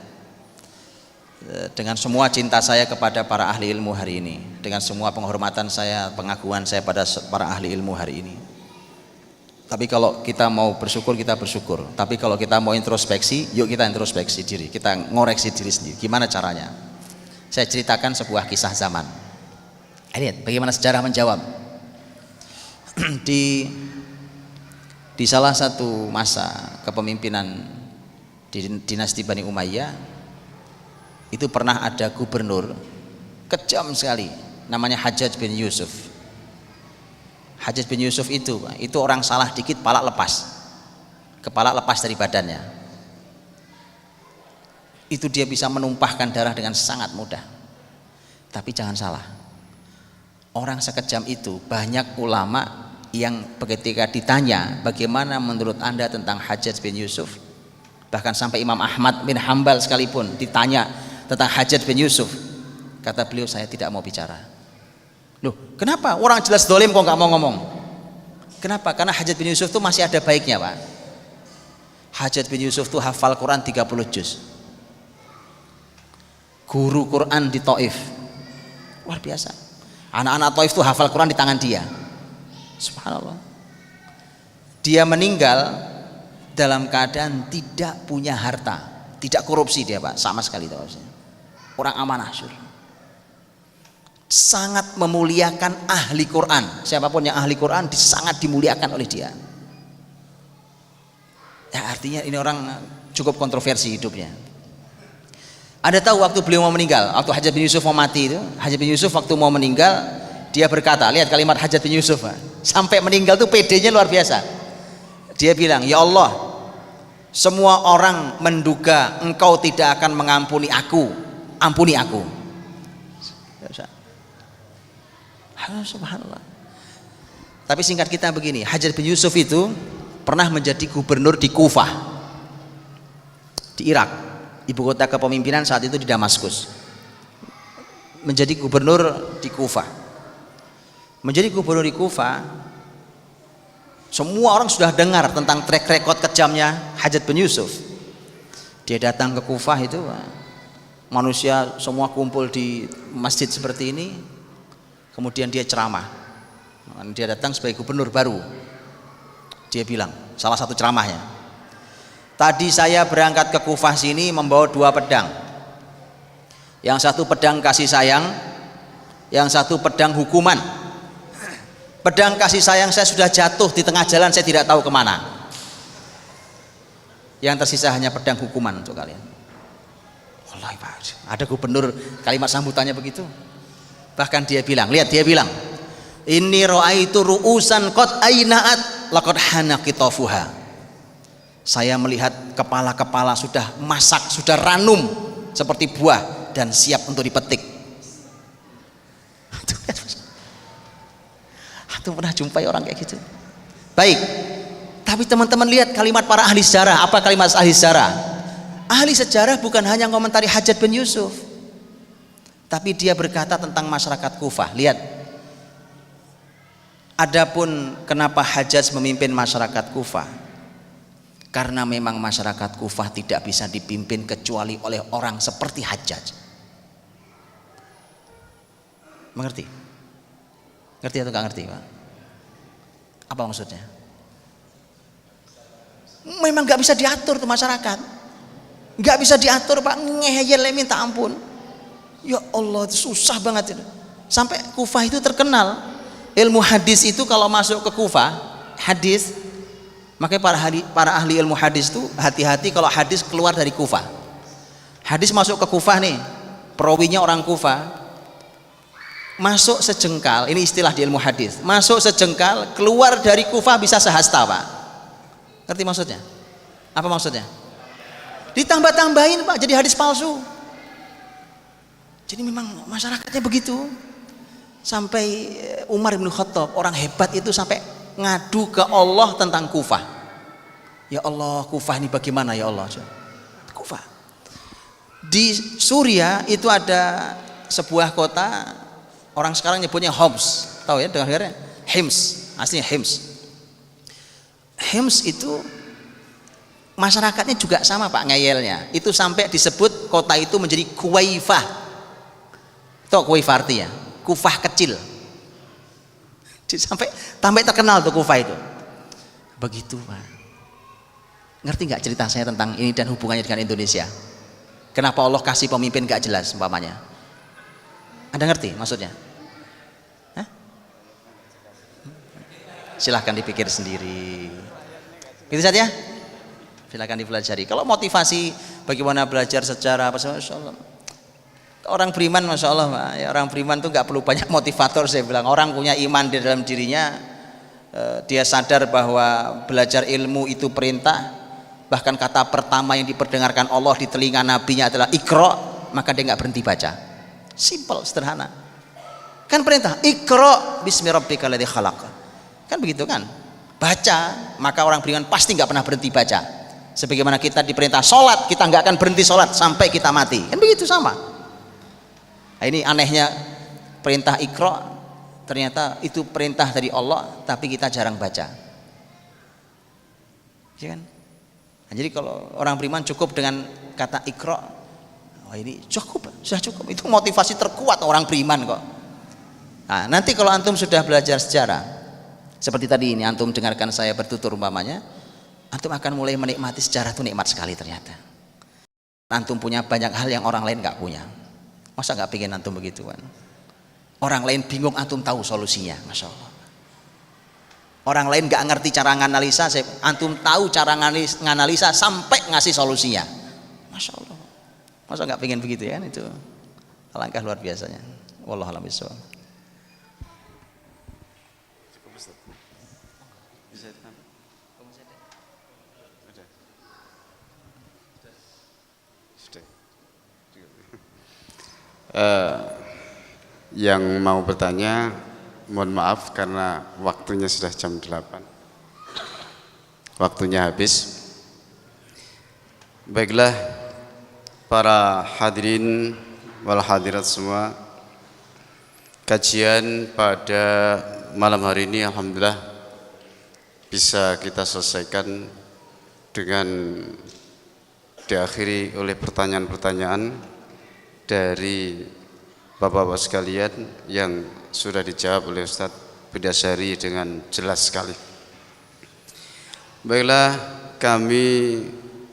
dengan semua cinta saya kepada para ahli ilmu hari ini, dengan semua penghormatan saya, pengakuan saya pada para ahli ilmu hari ini. Tapi kalau kita mau bersyukur, kita bersyukur. Tapi kalau kita mau introspeksi, yuk kita introspeksi diri, kita ngoreksi diri sendiri. Gimana caranya? Saya ceritakan sebuah kisah zaman. Lihat bagaimana sejarah menjawab. Di salah satu masa kepemimpinan di dinasti Bani Umayyah, itu pernah ada gubernur kejam sekali, namanya Hajjaj bin Yusuf. Hajjaj bin Yusuf itu orang salah dikit kepala lepas dari badannya. Itu dia bisa menumpahkan darah dengan sangat mudah. Tapi jangan salah, orang sekejam itu banyak ulama yang ketika ditanya bagaimana menurut anda tentang Hajjaj bin Yusuf, bahkan sampai Imam Ahmad bin Hambal sekalipun ditanya tentang Hajjaj bin Yusuf, kata beliau, saya tidak mau bicara. Loh, kenapa? Orang jelas dolim kok nggak mau ngomong. Kenapa? Karena Hajjaj bin Yusuf itu masih ada baiknya, Pak. Hajjaj bin Yusuf itu hafal Quran 30 juz. Guru Quran di Taif. Luar biasa. Anak-anak Taif itu hafal Quran di tangan dia. Subhanallah. Dia meninggal dalam keadaan tidak punya harta, tidak korupsi dia, Pak, sama sekali tidak. Orang amanah, sangat memuliakan ahli Quran. Siapapun yang ahli Quran sangat dimuliakan oleh dia. Ya, artinya ini orang cukup kontroversi hidupnya. Ada tahu waktu beliau mau meninggal, waktu Hajjaj bin Yusuf mau mati itu, Hajjaj bin Yusuf waktu mau meninggal, dia berkata, lihat kalimat Hajjaj bin Yusuf, Pak. Sampai meninggal tuh pedenya luar biasa. Dia bilang, ya Allah, semua orang menduga engkau tidak akan mengampuni aku, ampuni aku. Subhanallah. Tapi singkat kita begini, Hajjaj bin Yusuf itu pernah menjadi gubernur di Kufah, di Irak. Ibu kota kepemimpinan saat itu di Damaskus. Menjadi gubernur di Kufah. Menjadi gubernur di Kufah, semua orang sudah dengar tentang track record kejamnya Hajjaj bin Yusuf. Dia datang ke Kufah itu, manusia semua kumpul di masjid seperti ini, kemudian dia ceramah. Dia datang sebagai gubernur baru. Dia bilang, salah satu ceramahnya, tadi saya berangkat ke Kufah sini membawa 2 pedang. Yang satu pedang kasih sayang, yang satu pedang hukuman. Pedang kasih sayang saya sudah jatuh di tengah jalan, saya tidak tahu kemana. Yang tersisa hanya pedang hukuman untuk kalian. Wallahi, Pak, ada gubernur kalimat sambutannya begitu. Bahkan dia bilang, lihat dia bilang, inni ra'aitu ru'usan qad aina'at laqad hana qitafuha. Saya melihat kepala-kepala sudah masak, sudah ranum seperti buah dan siap untuk dipetik. Antum pernah jumpai orang kayak gitu? Baik. Tapi teman-teman lihat kalimat para ahli sejarah. Apa kalimat ahli sejarah? Ahli sejarah bukan hanya komentari Hajjaj bin Yusuf, tapi dia berkata tentang masyarakat Kufah. Lihat, adapun kenapa Hajjaj memimpin masyarakat Kufah, karena memang masyarakat Kufah tidak bisa dipimpin kecuali oleh orang seperti Hajjaj. Mengerti? Ngerti atau nggak ngerti, Pak? Apa maksudnya? Memang nggak bisa diatur tuh masyarakat, nggak bisa diatur, Pak. Ngeyel minta ampun. Ya Allah, susah banget itu. Sampai Kufah itu terkenal ilmu hadis itu, kalau masuk ke Kufah hadis, makanya para ahli ilmu hadis itu hati-hati kalau hadis keluar dari Kufah. Hadis masuk ke Kufah nih, perawinya orang Kufah, masuk sejengkal, ini istilah di ilmu hadis, masuk sejengkal, keluar dari Kufah bisa sehasta, Pak. Ngerti maksudnya? Apa maksudnya? Ditambah-tambahin, Pak, jadi hadis palsu. Jadi memang masyarakatnya begitu. Sampai Umar bin Khattab, orang hebat itu, sampai ngadu ke Allah tentang Kufah. Ya Allah, Kufah ini bagaimana ya Allah? Kufah. Di Suriah itu ada sebuah kota, orang sekarang nyebutnya Homs. Tahu ya, dengar-dengarnya? Hims, aslinya Hims. Hims itu masyarakatnya juga sama Pak ngeyelnya. Itu sampai disebut kota itu menjadi Kuwaifah. Tahu Kuwaifah artinya? Kufah kecil. Sampai terkenal tuh Kufah itu. Begitu Pak. Ngerti nggak cerita saya tentang ini dan hubungannya dengan Indonesia? Kenapa Allah kasih pemimpin nggak jelas umpamanya? Anda ngerti maksudnya? Hah? Silahkan dipikir sendiri. Gitu saja. Silahkan dipelajari. Kalau motivasi bagaimana belajar secara apa, Masya Allah. Orang beriman, Masya Allah, ya, orang beriman tuh nggak perlu banyak motivator. Saya bilang orang punya iman di dalam dirinya, dia sadar bahwa belajar ilmu itu perintah. Bahkan kata pertama yang diperdengarkan Allah di telinga nabinya adalah Iqra, maka dia nggak berhenti baca. Simple, sederhana. Kan perintah Iqra bismi rabbikal ladzi khalaq. Kan begitu kan? Baca, maka orang beriman pasti nggak pernah berhenti baca. Sebagaimana kita diperintah sholat, kita nggak akan berhenti sholat sampai kita mati. Kan begitu sama. Nah, ini anehnya perintah Iqra, ternyata itu perintah dari Allah, tapi kita jarang baca. Ya kan? Nah, jadi kalau orang beriman cukup dengan kata Iqra, oh ini cukup, sudah cukup. Itu motivasi terkuat orang beriman kok. Nah, nanti kalau antum sudah belajar sejarah, seperti tadi ini antum dengarkan saya bertutur umpamanya, antum akan mulai menikmati sejarah itu nikmat sekali ternyata. Antum punya banyak hal yang orang lain nggak punya. Masa nggak pengen antum begitu kan? Orang lain bingung, antum tahu solusinya, Masya Allah. Orang lain nggak ngerti cara nganalisa, antum tahu cara nganalisa sampai ngasih solusinya. Masya Allah. Masa nggak pengen begitu ya? Itu alangkah luar biasanya. Wallahu a'lam bishawab. Yang mau bertanya, mohon maaf karena waktunya sudah jam 8. Waktunya habis. Baiklah para hadirin wal hadirat semua, kajian pada malam hari ini alhamdulillah bisa kita selesaikan dengan diakhiri oleh pertanyaan-pertanyaan dari bapak-bapak sekalian yang sudah dijawab oleh Ustadz Budiasyari dengan jelas sekali. Baiklah, kami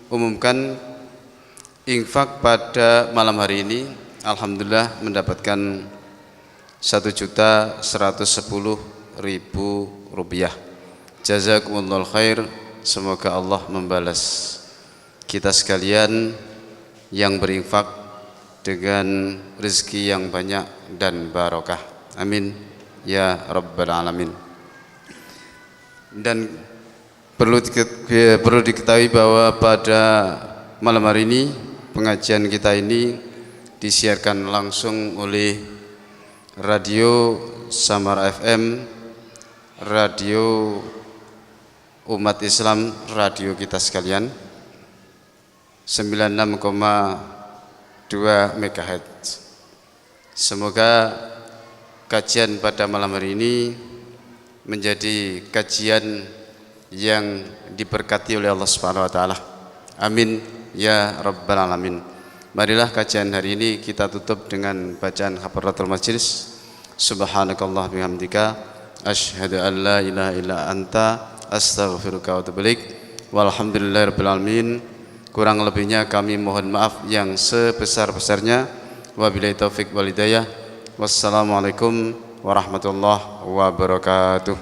umumkan infak pada malam hari ini alhamdulillah mendapatkan 1.110.000 rupiah. Jazakumullah khair, semoga Allah membalas kita sekalian yang berinfak dengan rezeki yang banyak dan barokah. Amin ya rabbal alamin. Dan perlu diketahui bahwa pada malam hari ini pengajian kita ini disiarkan langsung oleh Radio Samara FM, radio umat Islam, radio kita sekalian, 96,2 MHz. Semoga kajian pada malam hari ini menjadi kajian yang diberkati oleh Allah Subhanahu wa taala. Amin ya rabbal alamin. Marilah kajian hari ini kita tutup dengan bacaan kafaratul majlis. Subhanakallah bihamdika asyhadu an la ilaha illa anta astaghfiruka wa atubu ilaik. Walhamdulillahirabbil alamin. Kurang lebihnya kami mohon maaf yang sebesar-besarnya. Wabillahi taufik wal hidayah. Wassalamualaikum warahmatullahi wabarakatuh.